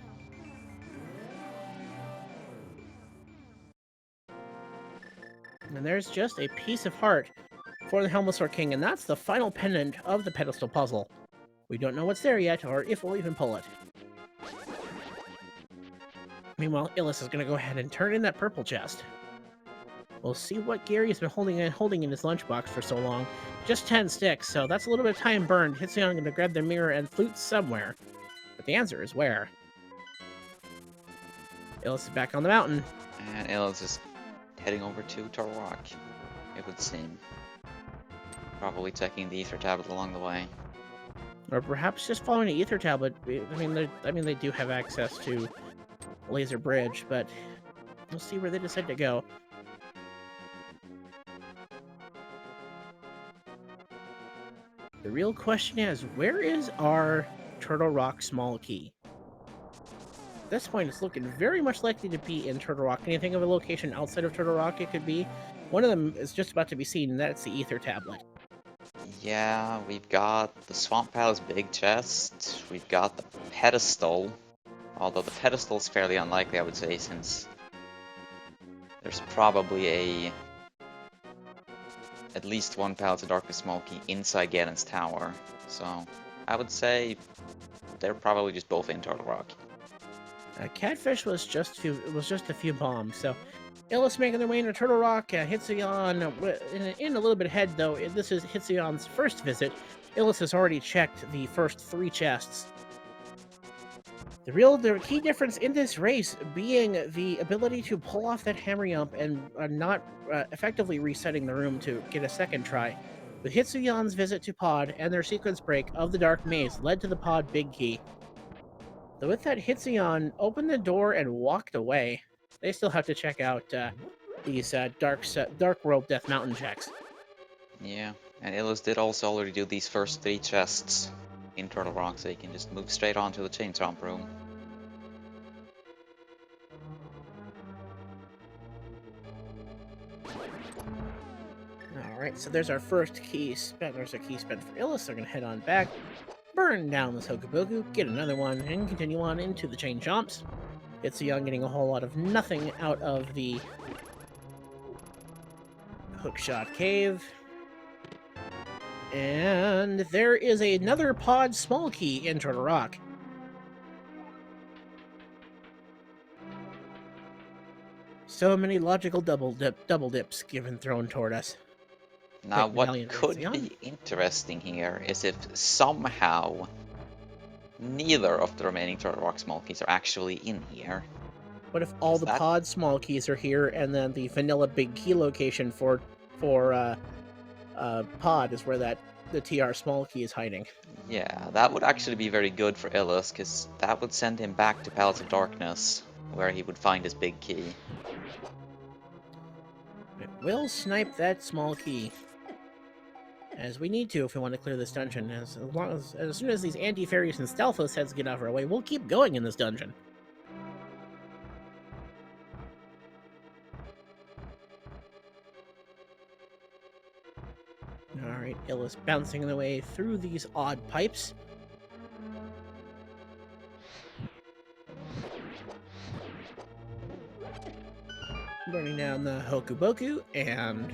And there's just a piece of heart for the Helmasaur King, and that's the final pendant of the pedestal puzzle. We don't know what's there yet, or if we'll even pull it. Meanwhile, Illus is going to go ahead and turn in that purple chest. We'll see what Gary has been holding in his lunchbox for so long. Just 10 sticks, so that's a little bit of time burned. Hitsuyan going to grab the mirror and flute somewhere. But the answer is where? Illus is back on the mountain. And Illus is heading over to Turtle Rock, it would seem. Probably checking the ether tablet along the way. Or perhaps just following the ether tablet. I mean, they do have access to Laser Bridge, but we'll see where they decide to go. The real question is, where is our Turtle Rock small key? At this point, it's looking very much likely to be in Turtle Rock. Can you think of a location outside of Turtle Rock it could be? One of them is just about to be seen, and that's the ether tablet. Yeah, we've got the Swamp Palace big chest, we've got the pedestal, although the pedestal is fairly unlikely, I would say, since there's probably at least one Palace of Darkness small key inside Ganon's tower, so I would say they're probably just both in Turtle Rock. Catfish was just a few bombs, so Illus making their way into Turtle Rock. Hitsuyan in a little bit ahead, though. This is Hitsuyan's first visit. Illus has already checked the first 3 chests. The key difference in this race being the ability to pull off that hammer jump and not effectively resetting the room to get a second try. With Hitsuyan's visit to Pod and their sequence break of the Dark Maze led to the Pod Big Key. So with that, Hitsuyan opened the door and walked away. They still have to check out these Dark World Death Mountain checks. Yeah, and Illus did also already do these first 3 chests in Turtle Rock, so you can just move straight on to the Chain Chomp room. Alright, so there's our first key spent. There's a key spent for Illus. They're going to head on back, burn down this Hokuboku, get another one, and continue on into the Chain Chomps. Hitsuyan getting a whole lot of nothing out of the Hookshot Cave. And there is another Pod small key in Turtle Rock. So many logical double dips thrown toward us. Now, what could be interesting here is if somehow neither of the remaining Turtle Rock small keys are actually in here. What if all Is the that- pod small keys are here, and then the vanilla big key location for pod is where the TR small key is hiding? Yeah, that would actually be very good for Illus, because that would send him back to Palace of Darkness, where he would find his big key. We'll snipe that small key, as we need to if we want to clear this dungeon. As soon as these anti-fairies and stealthos heads get out of our way, we'll keep going in this dungeon. Alright, Illus bouncing the way through these odd pipes. Burning down the Hokuboku and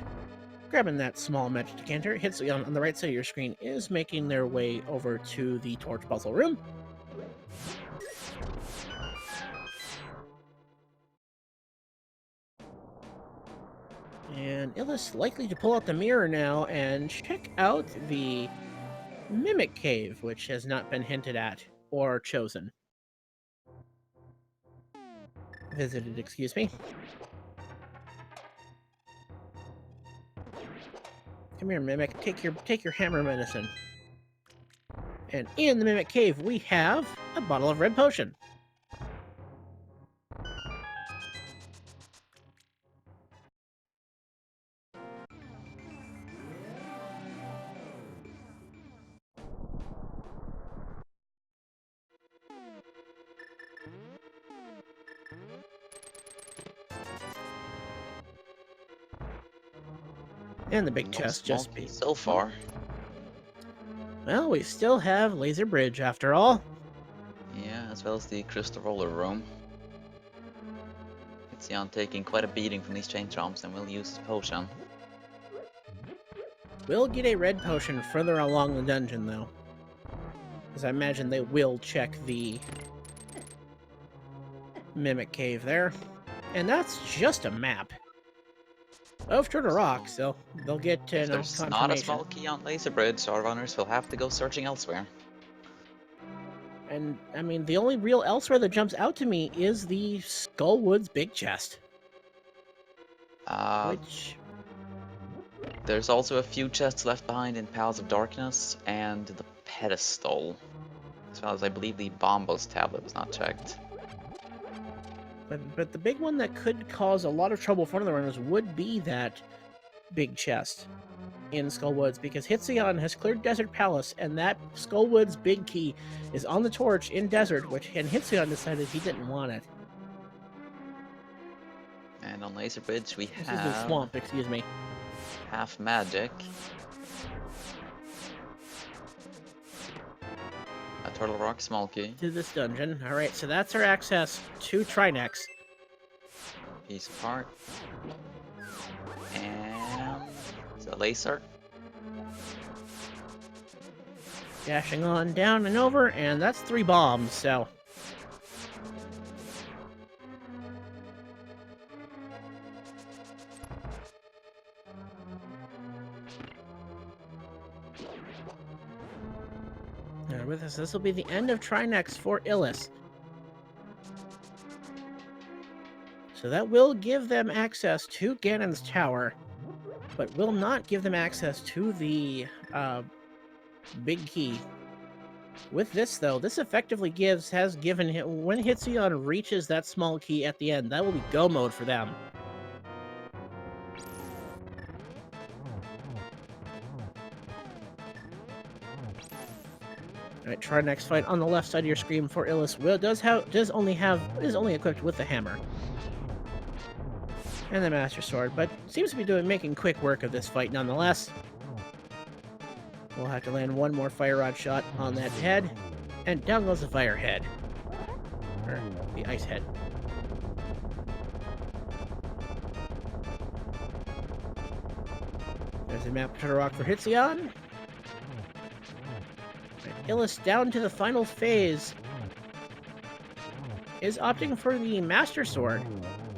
grabbing that small magic decanter. Hitsuyan on the right side of your screen is making their way over to the torch puzzle room. And Illus likely to pull out the mirror now and check out the Mimic Cave, which has not been hinted at or chosen. Visited, excuse me. Come here, Mimic. Take your hammer medicine. And in the Mimic Cave, we have a bottle of red potion. And the big chest just be so far. Well, we still have Laser Bridge after all. Yeah, as well as the Crystal Roller Room. Hitsuyan taking quite a beating from these chain tromps, and we'll use his potion. We'll get a red potion further along the dungeon, though. Because I imagine they will check the Mimic Cave there. And that's just a map of Turtle Rock, so they'll get If there's confirmation. not a small key on Laser Bridge, our runners will have to go searching elsewhere. And, I mean, the only real elsewhere that jumps out to me is the Skullwoods Big Chest. Which... There's also a few chests left behind in Palace of Darkness, and the pedestal. As well as, I believe, the Bombos tablet was not checked. But the big one that could cause a lot of trouble for one of the runners would be that big chest in Skullwoods, because Hitsuyan has cleared Desert Palace, and that Skullwoods big key is on the torch in Desert, and Hitsuyan decided he didn't want it. And on Laser Bridge we This have... is the swamp, excuse me. Half magic. A Turtle Rock small key. To this dungeon. Alright, so that's our access to Trinex. Piece of heart. And... the laser. Dashing on down and over, and that's 3 bombs, so... With us, this will be the end of Trinex for Illus. So that will give them access to Ganon's Tower, but will not give them access to the big key. With this, though, this effectively has given him, when Hitsuyan reaches that small key at the end, that will be go mode for them. Alright, try next fight on the left side of your screen for Illus. Is only equipped with the hammer. And the Master Sword, but seems to be making quick work of this fight nonetheless. We'll have to land one more Fire Rod shot on that head, and down goes the Fire Head. Or the Ice Head. There's a map of Turtle Rock for Hitsuyan. Illus down to the final phase is opting for the Master Sword,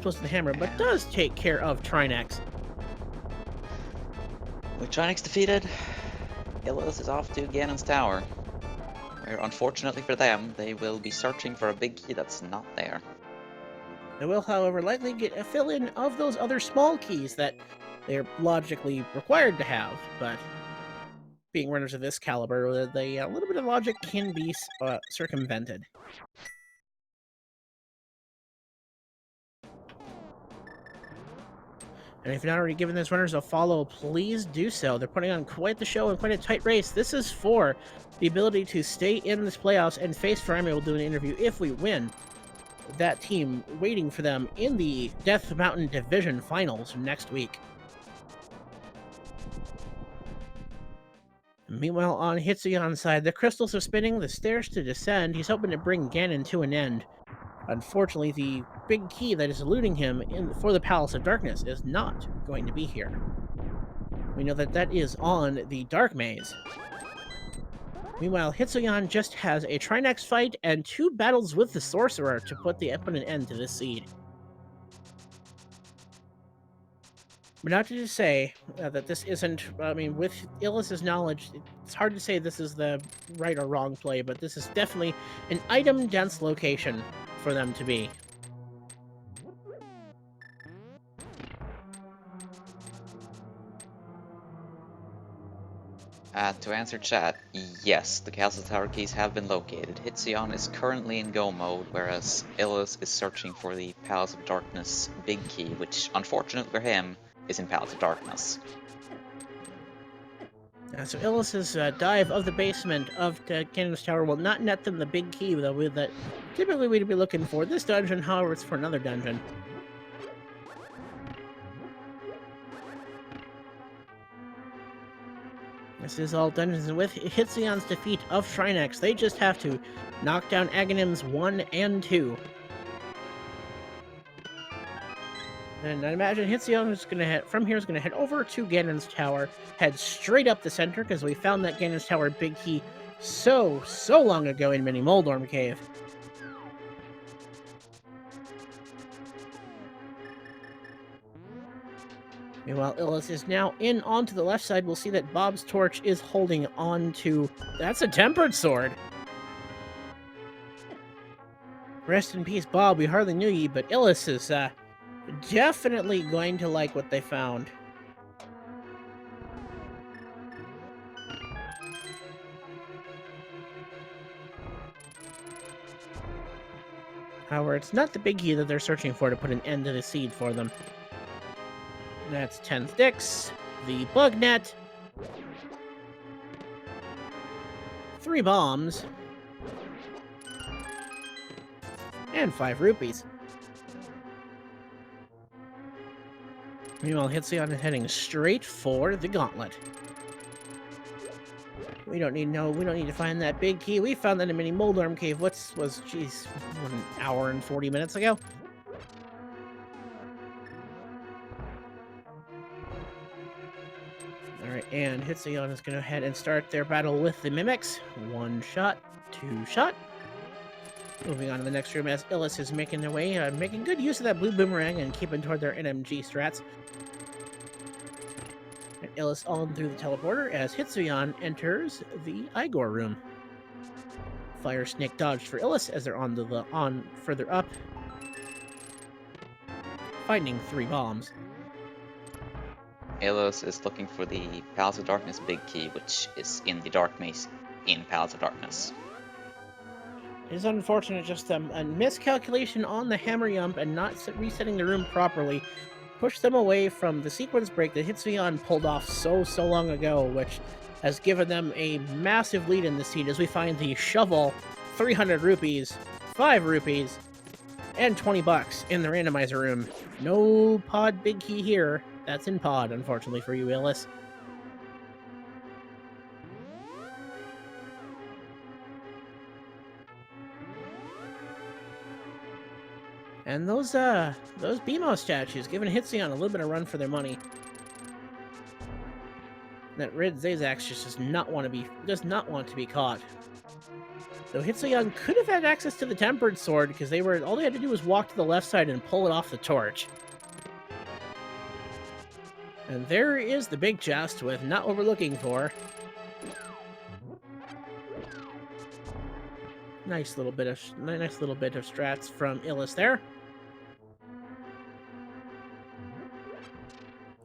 plus the hammer, but does take care of Trinex. With Trinex defeated, Illus is off to Ganon's Tower. Where, unfortunately for them, they will be searching for a big key that's not there. They will, however, likely get a fill-in of those other small keys that they're logically required to have, but being runners of this caliber, a little bit of logic can be circumvented. And if you're not already giving those runners a follow, please do so. They're putting on quite the show and quite a tight race. This is for the ability to stay in this playoffs and face Ferrami. We'll do an interview if we win. That team waiting for them in the Death Mountain Division Finals next week. Meanwhile, on Hitsuyan's side, the crystals are spinning, the stairs to descend. He's hoping to bring Ganon to an end. Unfortunately, the big key that is eluding him for the Palace of Darkness is not going to be here. We know that that is on the Dark Maze. Meanwhile, Hitsuyan just has a Trinex fight and 2 battles with the Sorcerer to put an end to this seed. But not to just say that this isn't, I mean, with Illus's knowledge, it's hard to say this is the right or wrong play, but this is definitely an item-dense location for them to be. To answer chat, yes, the Castle Tower keys have been located. Hitsuyan is currently in go mode, whereas Illus is searching for the Palace of Darkness big key, which, unfortunately for him, is in Palace of Darkness. So Illus's dive of the basement of Ganon's Tower will not net them the big key that typically we'd be looking for. This dungeon, however, it's for another dungeon. This is all dungeons, and with Hitsuyan's defeat of Shrinex, they just have to knock down Aghanims 1 and 2. And I imagine Hitsuyan is going to head over to Ganon's Tower, head straight up the center, because we found that Ganon's Tower big key so long ago in Mini Moldorm Cave. Meanwhile, Illus is now in onto the left side. We'll see that Bob's torch is holding on to... That's a tempered sword! Rest in peace, Bob. We hardly knew ye, but Illus is definitely going to like what they found. However, it's not the big key that they're searching for to put an end to the seed for them. That's 10 sticks, the bug net, 3 bombs, and 5 rupees. Meanwhile, Hitsuyan is heading straight for the gauntlet. We don't need to find that big key. We found that in Mini Moldorm Cave. An hour and 40 minutes ago? Alright, and Hitsuyan is going to head and start their battle with the Mimics. 1 shot, 2 shot. Moving on to the next room as Illus is making their way, making good use of that blue boomerang and keeping toward their NMG strats. And Illus on through the teleporter as Hitsuyan enters the Igor room. Fire Snake dodged for Illus as they're on further up, finding 3 bombs. Illus is looking for the Palace of Darkness big key, which is in the Dark Maze in Palace of Darkness. It is unfortunate, just a miscalculation on the hammer yump and not resetting the room properly pushed them away from the sequence break that Hitsuyan pulled off so long ago, which has given them a massive lead in the seed as we find the shovel, 300 rupees, 5 rupees, and 20 bucks in the randomizer room. No pod big key here. That's in pod, unfortunately for you, Illus. And those BMO statues giving Hitsuyan a little bit of run for their money. That Red Zazax just does not want to be caught. Though Hitsuyan could have had access to the tempered sword because all they had to do was walk to the left side and pull it off the torch. And there is the big chest with not what we're looking for. Nice little bit of strats from Illus there.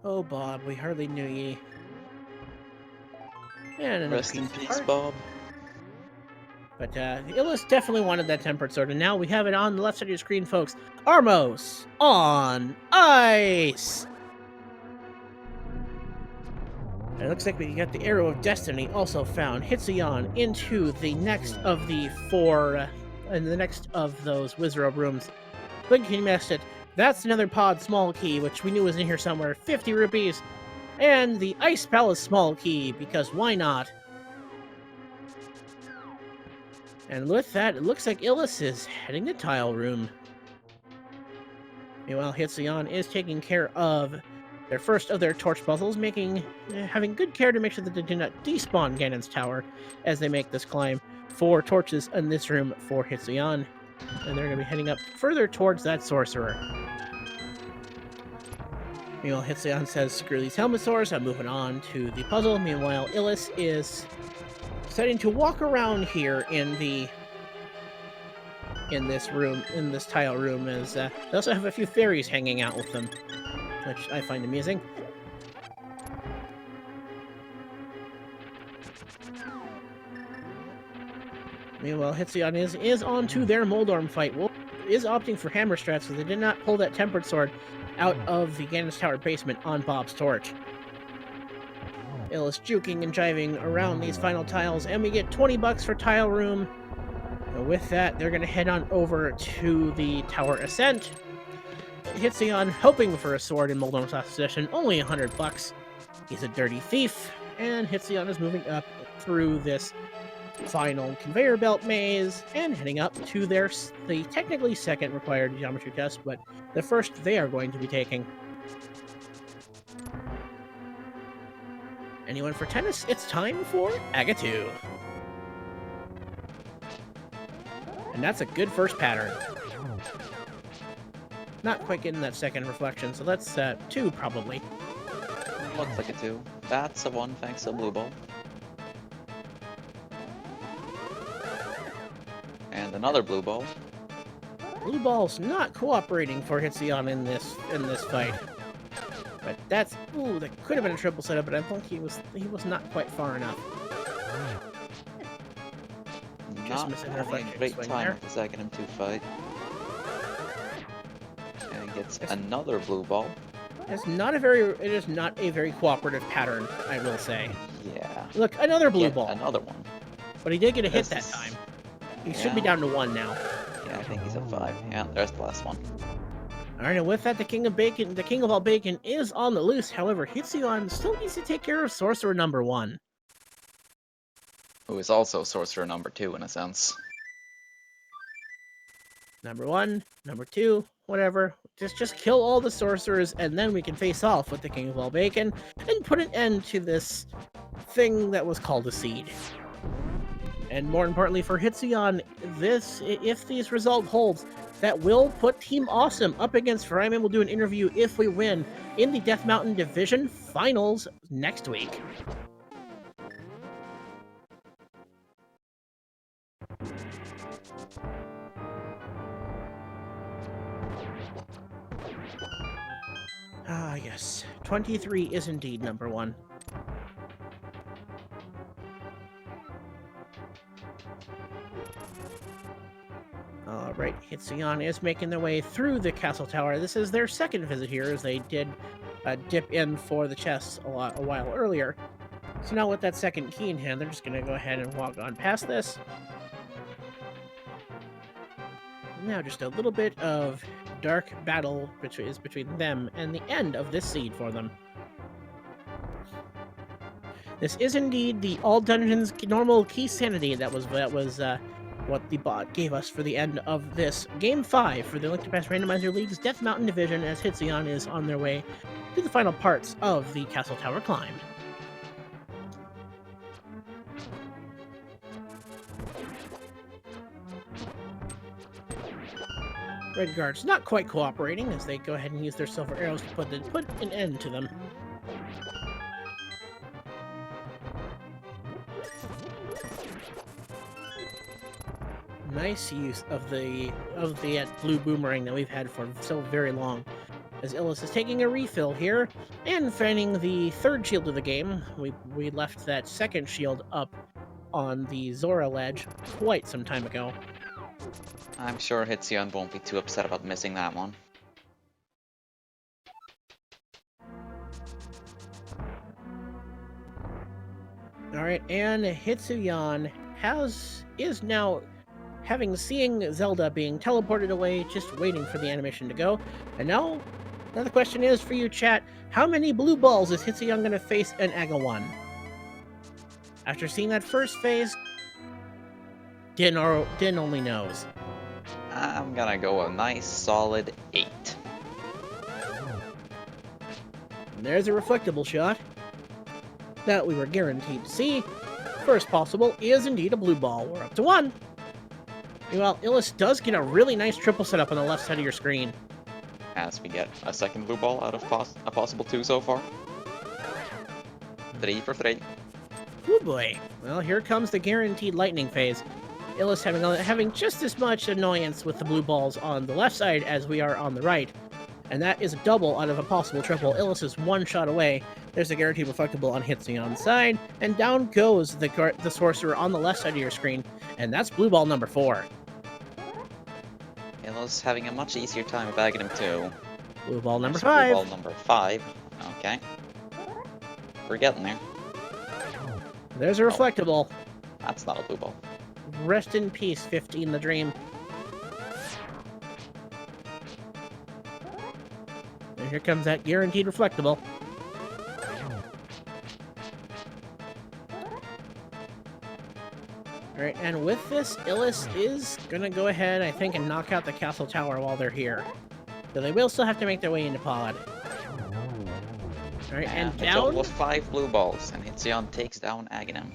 Oh, Bob, we hardly knew ye. And another Rest in piece of peace, art. Bob. But Illus definitely wanted that tempered sword, and now we have it on the left side of your screen, folks. Armos on ice! And it looks like we got the Arrow of Destiny also found. Hitsuyan into the next of the four, and the next of those Wizard rooms. Blink, you missed it. That's another pod small key, which we knew was in here somewhere. 50 rupees. And the Ice Palace small key, because why not? And with that, it looks like Illus is heading to Tile Room. Meanwhile, Hitsuyan is taking care of their first of their torch puzzles, having good care to make sure that they do not despawn Ganon's tower as they make this climb. 4 torches in this room for Hitsuyan, and they're going to be heading up further towards that sorcerer. Meanwhile, Hitsuyan says, screw these helmet swords, I'm moving on to the puzzle. Meanwhile, Illus is deciding to walk around here in this tile room, as they also have a few fairies hanging out with them, which I find amusing. Meanwhile, Hitsuyan is on to their Moldorm fight. Wolf is opting for hammer strats, so they did not pull that tempered sword out of the Ganon's Tower basement on Bob's torch. Illus juking and jiving around these final tiles, and we get 20 bucks for tile room. And with that, they're going to head on over to the Tower Ascent. Hitsuyan hoping for a sword in Moldorm's last possession, only 100 bucks. He's a dirty thief, and Hitsuyan is moving up through this final conveyor belt maze and heading up to the technically second required geometry test, but the first they are going to be taking. Anyone for tennis? It's time for Agatu. And that's a good first pattern. Not quite getting that second reflection, so that's 2 probably. Looks like a 2. That's a 1 thanks to blue ball. And another blue ball. Blue ball's not cooperating for Hitsuyan in this fight. But that's that could have been a triple setup, but I think he was not quite far enough. Not having a great time with the second M2 fight. And he gets another blue ball. It is not a very cooperative pattern, I will say. Yeah. Look, another blue ball. Another one. But he did get a hit that time. He should be down to 1 now. Yeah, I think he's at 5. Yeah, there's the last one. Alright, and with that, the king of all bacon is on the loose. However, Hitsuyan still needs to take care of sorcerer number 1. Who is also sorcerer number 2 in a sense. Number 1, number 2, whatever. Just kill all the sorcerers, and then we can face off with the king of all bacon and put an end to this thing that was called a seed. And more importantly for Hitsuyan, if these result holds, that will put Team Awesome up against Fryman. We'll do an interview if we win in the Death Mountain Division Finals next week. Ah, yes. 23 is indeed number 1. Alright, Hitsuyan is making their way through the castle tower. This is their second visit here, as they did dip in for the chests a while earlier. So now with that second key in hand, they're just going to go ahead and walk on past this. Now just a little bit of dark battle is between them and the end of this seed for them. This is indeed the all dungeons normal key sanity that was what the bot gave us for the end of this Game 5 for the Link to Past Randomizer League's Death Mountain Division, as Hitsuyan is on their way to the final parts of the Castle Tower climb. Red Guard's not quite cooperating as they go ahead and use their silver arrows to put an end to them. Nice use of the blue boomerang that we've had for so very long. As Illus is taking a refill here and fanning the third shield of the game. We left that second shield up on the Zora ledge quite some time ago. I'm sure Hitsuyan won't be too upset about missing that one. Alright, and Hitsuyan is now seeing Zelda being teleported away, just waiting for the animation to go. And now the question is for you, chat, how many blue balls is Hitsuyan going to face in Aga 1? After seeing that first phase, Din only knows. I'm gonna go a nice solid 8. And there's a reflectable shot that we were guaranteed to see. First possible is indeed a blue ball. We're up to 1. Meanwhile, Illus does get a really nice triple setup on the left side of your screen. As we get a second blue ball out of a possible 2 so far. 3 for 3. Oh boy. Well, here comes the guaranteed lightning phase. Illus having just as much annoyance with the blue balls on the left side as we are on the right. And that is a double out of a possible triple. Illus is 1 shot away. There's a guaranteed reflectable on Hitsuyan's side. And down goes the sorcerer on the left side of your screen. And that's blue ball number 4. Illus having a much easier time bagging him too. Blue ball number 5. Blue ball number 5. Okay. We're getting there. There's a reflectable. That's not a blue ball. Rest in peace, 15 the Dream. And here comes that guaranteed reflectable. Alright, and with this, Illus is gonna go ahead, I think, and knock out the castle tower while they're here. So they will still have to make their way into pod. Alright, and a down... total of 5 blue balls, and Hitsuyan takes down Aghanim.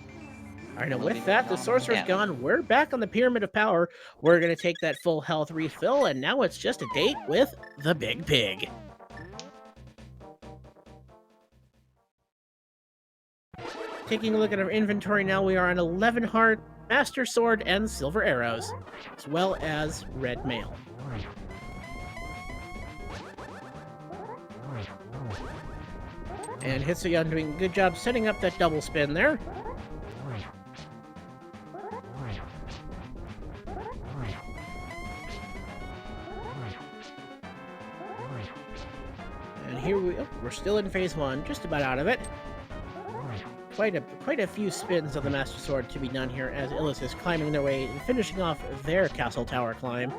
Alright, and with that, the sorcerer's gone. We're back on the Pyramid of Power. We're gonna take that full health refill, and now it's just a date with the Big Pig. Taking a look at our inventory now, we are on 11 heart, master sword, and silver arrows, as well as red mail. And Hitsuyan doing a good job setting up that double spin there. And here we're still in phase 1, just about out of it. Quite a few spins of the Master Sword to be done here as Illus is climbing their way and finishing off their castle tower climb.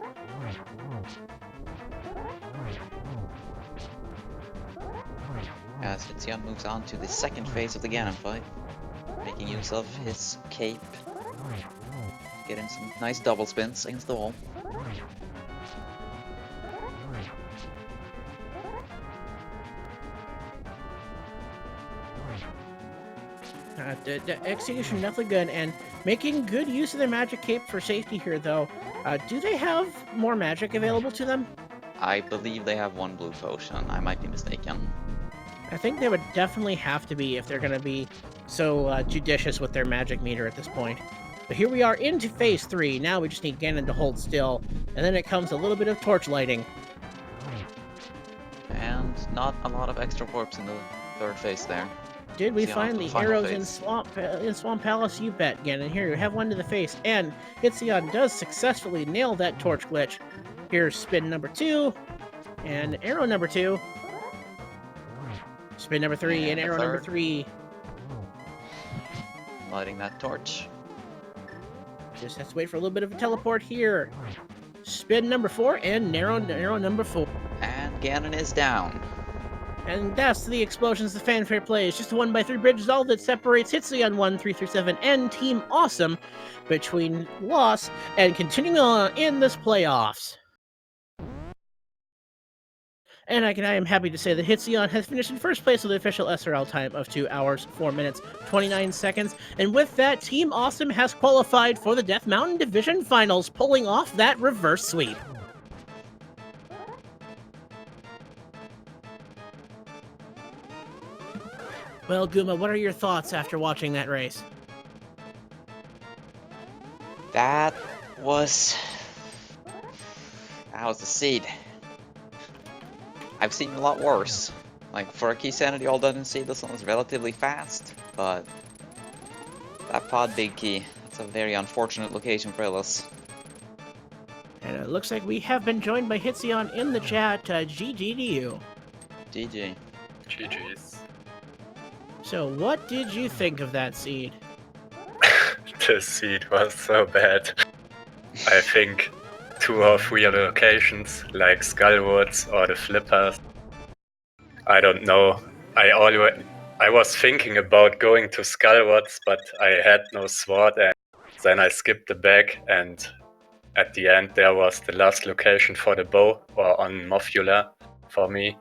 As Hitsuyan moves on to the second phase of the Ganon fight, making use of his cape, getting some nice double spins against the wall. The execution definitely good, and making good use of their magic cape for safety here, though. Do they have more magic available to them? I believe they have 1 blue potion. I might be mistaken. I think they would definitely have to be if they're going to be so judicious with their magic meter at this point. But here we are into phase 3. Now we just need Ganon to hold still, and then it comes a little bit of torch lighting. And not a lot of extra warps in the third phase there. Did we find the arrows in Swamp Palace? You bet, Ganon. Here, you have one to the face, and Hitsuyan does successfully nail that torch glitch. Here's spin number 2, and arrow number 2. Spin number 3, and arrow number 3. Lighting that torch. Just has to wait for a little bit of a teleport here. Spin number 4, and arrow number 4. And Ganon is down. And that's the explosions the fanfare plays. Just a 1x3 bridge, all that separates Hitsuyan1337 and Team Awesome between loss and continuing on in this playoffs. And I am happy to say that Hitsuyan has finished in first place with the official SRL time of 2 hours, 4 minutes, 29 seconds. And with that, Team Awesome has qualified for the Death Mountain Division Finals, pulling off that reverse sweep. Well, Guma, what are your thoughts after watching that race? That was the seed. I've seen a lot worse. Like for a key sanity all done in seed, this one was relatively fast, but that pod big key, it's a very unfortunate location for Illus. And it looks like we have been joined by Hitsuyan in the chat. GG to you. GG. GG's. So what did you think of that seed? The seed was so bad. I think 2 or 3 locations, like Skullwoods or the Flippers. I don't know. I was thinking about going to Skullwoods, but I had no sword, and then I skipped the bag, and at the end there was the last location for the bow, or on Mofula for me.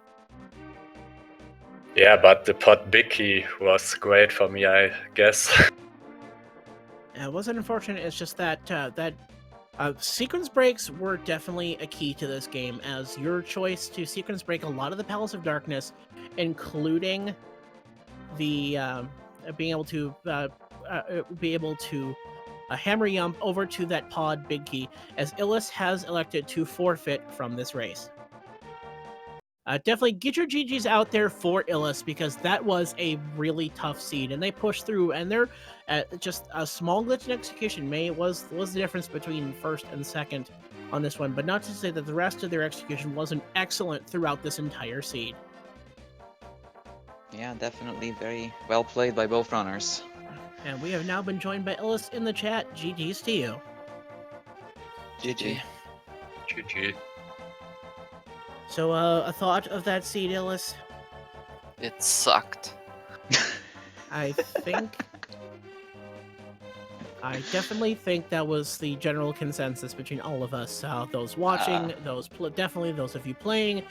Yeah, but the pot Bicky was great for me, I guess. It wasn't unfortunate. It's just that sequence breaks were definitely a key to this game, as your choice to sequence break a lot of the Palace of Darkness, including the being able to hammer Yump over to that pod big key, as Illus has elected to forfeit from this race. Definitely get your GGs out there for Illus, because that was a really tough seed, and they pushed through, and they're just a small glitch in execution was the difference between first and second on this one, but not to say that the rest of their execution wasn't excellent throughout this entire seed. Yeah, definitely very well played by both runners. And we have now been joined by Illus in the chat. GGs to you. GG. GG. So, a thought of that seed, Illus? It sucked. I definitely think that was the general consensus between all of us. Those watching, definitely those of you playing.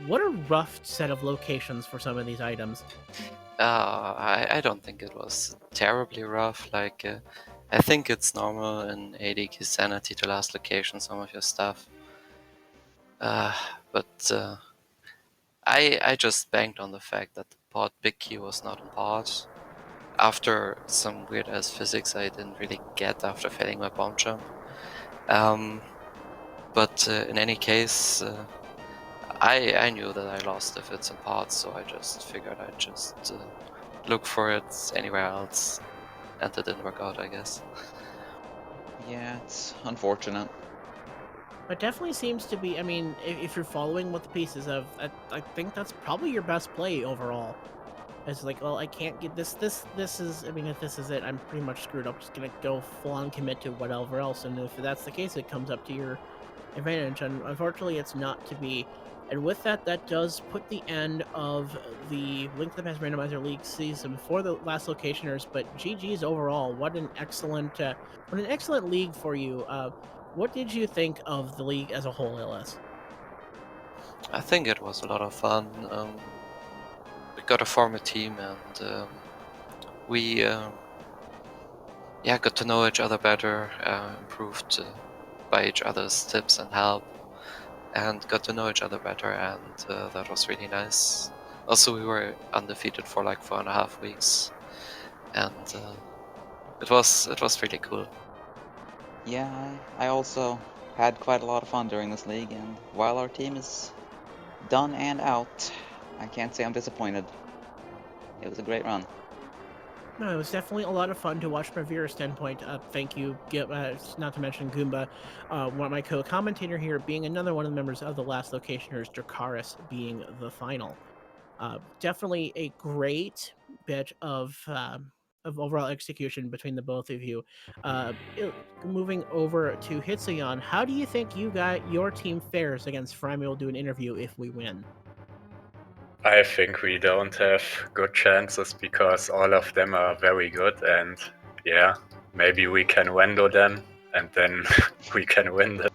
What a rough set of locations for some of these items. I don't think it was terribly rough. Like, I think it's normal in 80 key sanity to last location some of your stuff. But I just banked on the fact that the pod big key was not on pod. After some weird ass physics I didn't really get after failing my bomb jump. But in any case, I knew that I lost if it's in pod, so I just figured I'd just look for it anywhere else, and it didn't work out, I guess. Yeah, it's unfortunate. It definitely seems to be, I mean, if you're following what the pieces of, I think that's probably your best play overall. It's like, well, I can't get this is, I mean, if this is it, I'm pretty much screwed up. Just gonna go full-on commit to whatever else, and if that's the case, it comes up to your advantage, and unfortunately, it's not to be. And with that, that does put the end of the Link to the Past Randomizer League season for the last locationers, but GG's overall. What an excellent league for you. What did you think of the league as a whole, Illus? I think it was a lot of fun. We got to form a team, and we got to know each other better, improved by each other's tips and help, and got to know each other better, and that was really nice. Also, we were undefeated for like 4.5 weeks, and it was really cool. Yeah, I also had quite a lot of fun during this league, and while our team is done and out, I can't say I'm disappointed. It was a great run. No, it was definitely a lot of fun to watch from a viewer standpoint. Thank you, not to mention Goomba, one of my co-commentator here, being another one of the members of the last locationers, Dracaris being the final. Definitely a great bit of overall execution between the both of you. Moving over to Hitsuyan, how do you think your team fares against Frimy? Will do an interview if we win. I think we don't have good chances because all of them are very good, and yeah, maybe we can window them and then we can win them.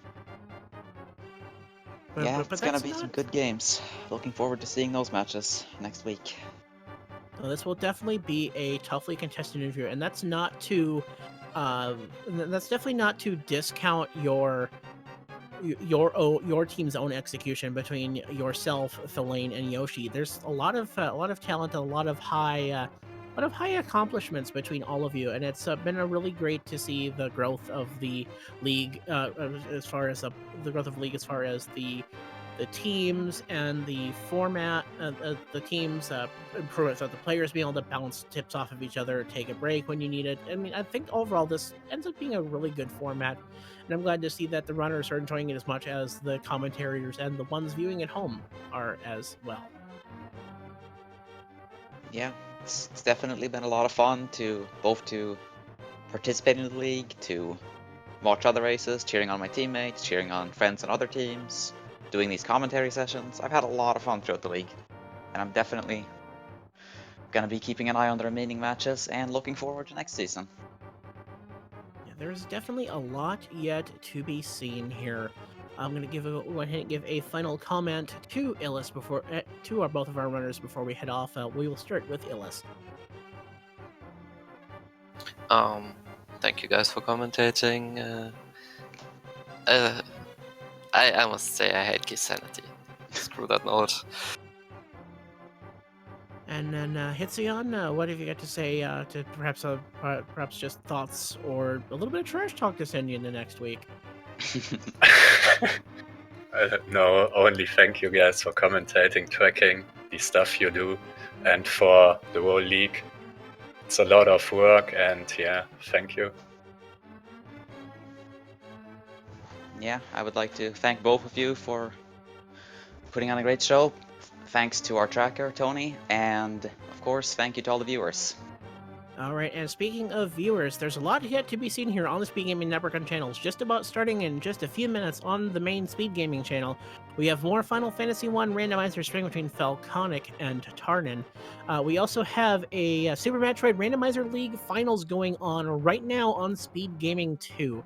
Yeah, it's gonna be some good games. Looking forward to seeing those matches next week. So this will definitely be a toughly contested interview, and that's not to, that's definitely not to discount your team's own execution between yourself, Thelaine, and Yoshi. There's a lot of talent, a lot of high lot of high accomplishments between all of you, and it's been a really great to see the growth of the league as far as the growth of the league as far as the teams and the format, the teams improvements of the players being able to bounce tips off of each other, take a break when you need it. I mean, I think overall this ends up being a really good format, and I'm glad to see that the runners are enjoying it as much as the commentators and the ones viewing at home are as well. Yeah, it's definitely been a lot of fun to participate in the league, to watch other races, cheering on my teammates, cheering on friends and other teams, doing these commentary sessions. I've had a lot of fun throughout the league, and I'm definitely gonna be keeping an eye on the remaining matches and looking forward to next season. Yeah, there's definitely a lot yet to be seen here. I'm going to go ahead and give a final comment to Illus before to both of our runners before we head off. We will start with Illus. Thank you guys for commentating. I must say I hate Sanity. Screw that note. And then Hitsuyan, what have you got to say to perhaps just thoughts or a little bit of trash talk to send you in the next week? No, only thank you guys for commentating, tracking the stuff you do, and for the whole league. It's a lot of work, and yeah, thank you. Yeah, I would like to thank both of you for putting on a great show. Thanks to our tracker, Tony, and of course, thank you to all the viewers. All right, and speaking of viewers, there's a lot yet to be seen here on the Speed Gaming Network on channels. Just about starting in just a few minutes on the main Speed Gaming channel, we have more Final Fantasy I randomizer string between Falconic and Tarnan. We also have a Super Metroid Randomizer League finals going on right now on Speed Gaming 2.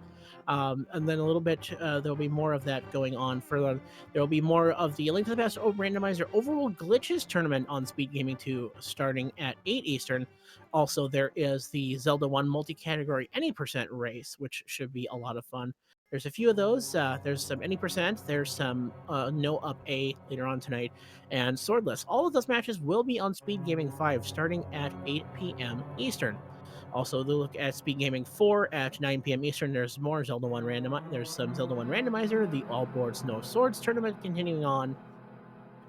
And then a little bit, there'll be more of that going on further. There will be more of the Link to the Past Randomizer Overall Glitches tournament on Speed Gaming 2 starting at 8 Eastern. Also, there is the Zelda 1 multi-category any percent race, which should be a lot of fun. There's a few of those. There's some any percent. There's some no up A later on tonight, and Swordless. All of those matches will be on Speed Gaming 5 starting at 8 p.m. Eastern. Also, look at Speed Gaming 4 at 9 p.m. Eastern. There's more Zelda 1 There's some Zelda 1 Randomizer, the All Boards No Swords tournament continuing on.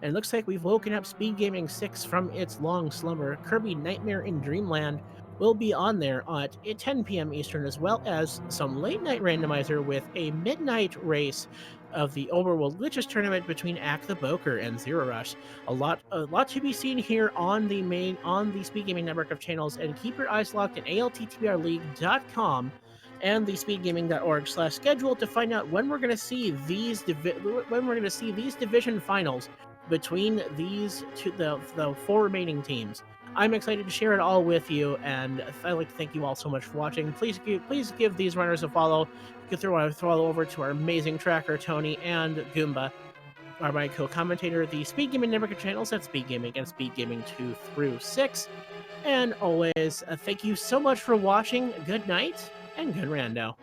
And it looks like we've woken up Speed Gaming 6 from its long slumber. Kirby Nightmare in Dreamland will be on there at 10 p.m. Eastern, as well as some late night randomizer with a midnight race of the Overworld Glitches tournament between Ack the Boker and Zero Rush. A lot to be seen here on the Speed Gaming network of channels, and keep your eyes locked at ALTTPRleague.com and the speedgaming.org/schedule to find out when we're going to see these division finals between these two, the four remaining teams. I'm excited to share it all with you, and I'd like to thank you all so much for watching. Please give these runners a follow. You can throw a follow over to our amazing tracker, Tony, and Goomba, my co-commentator, the Speed Gaming Network channels at Speed Gaming and Speed Gaming 2 through 6. And always, thank you so much for watching. Good night, and good rando.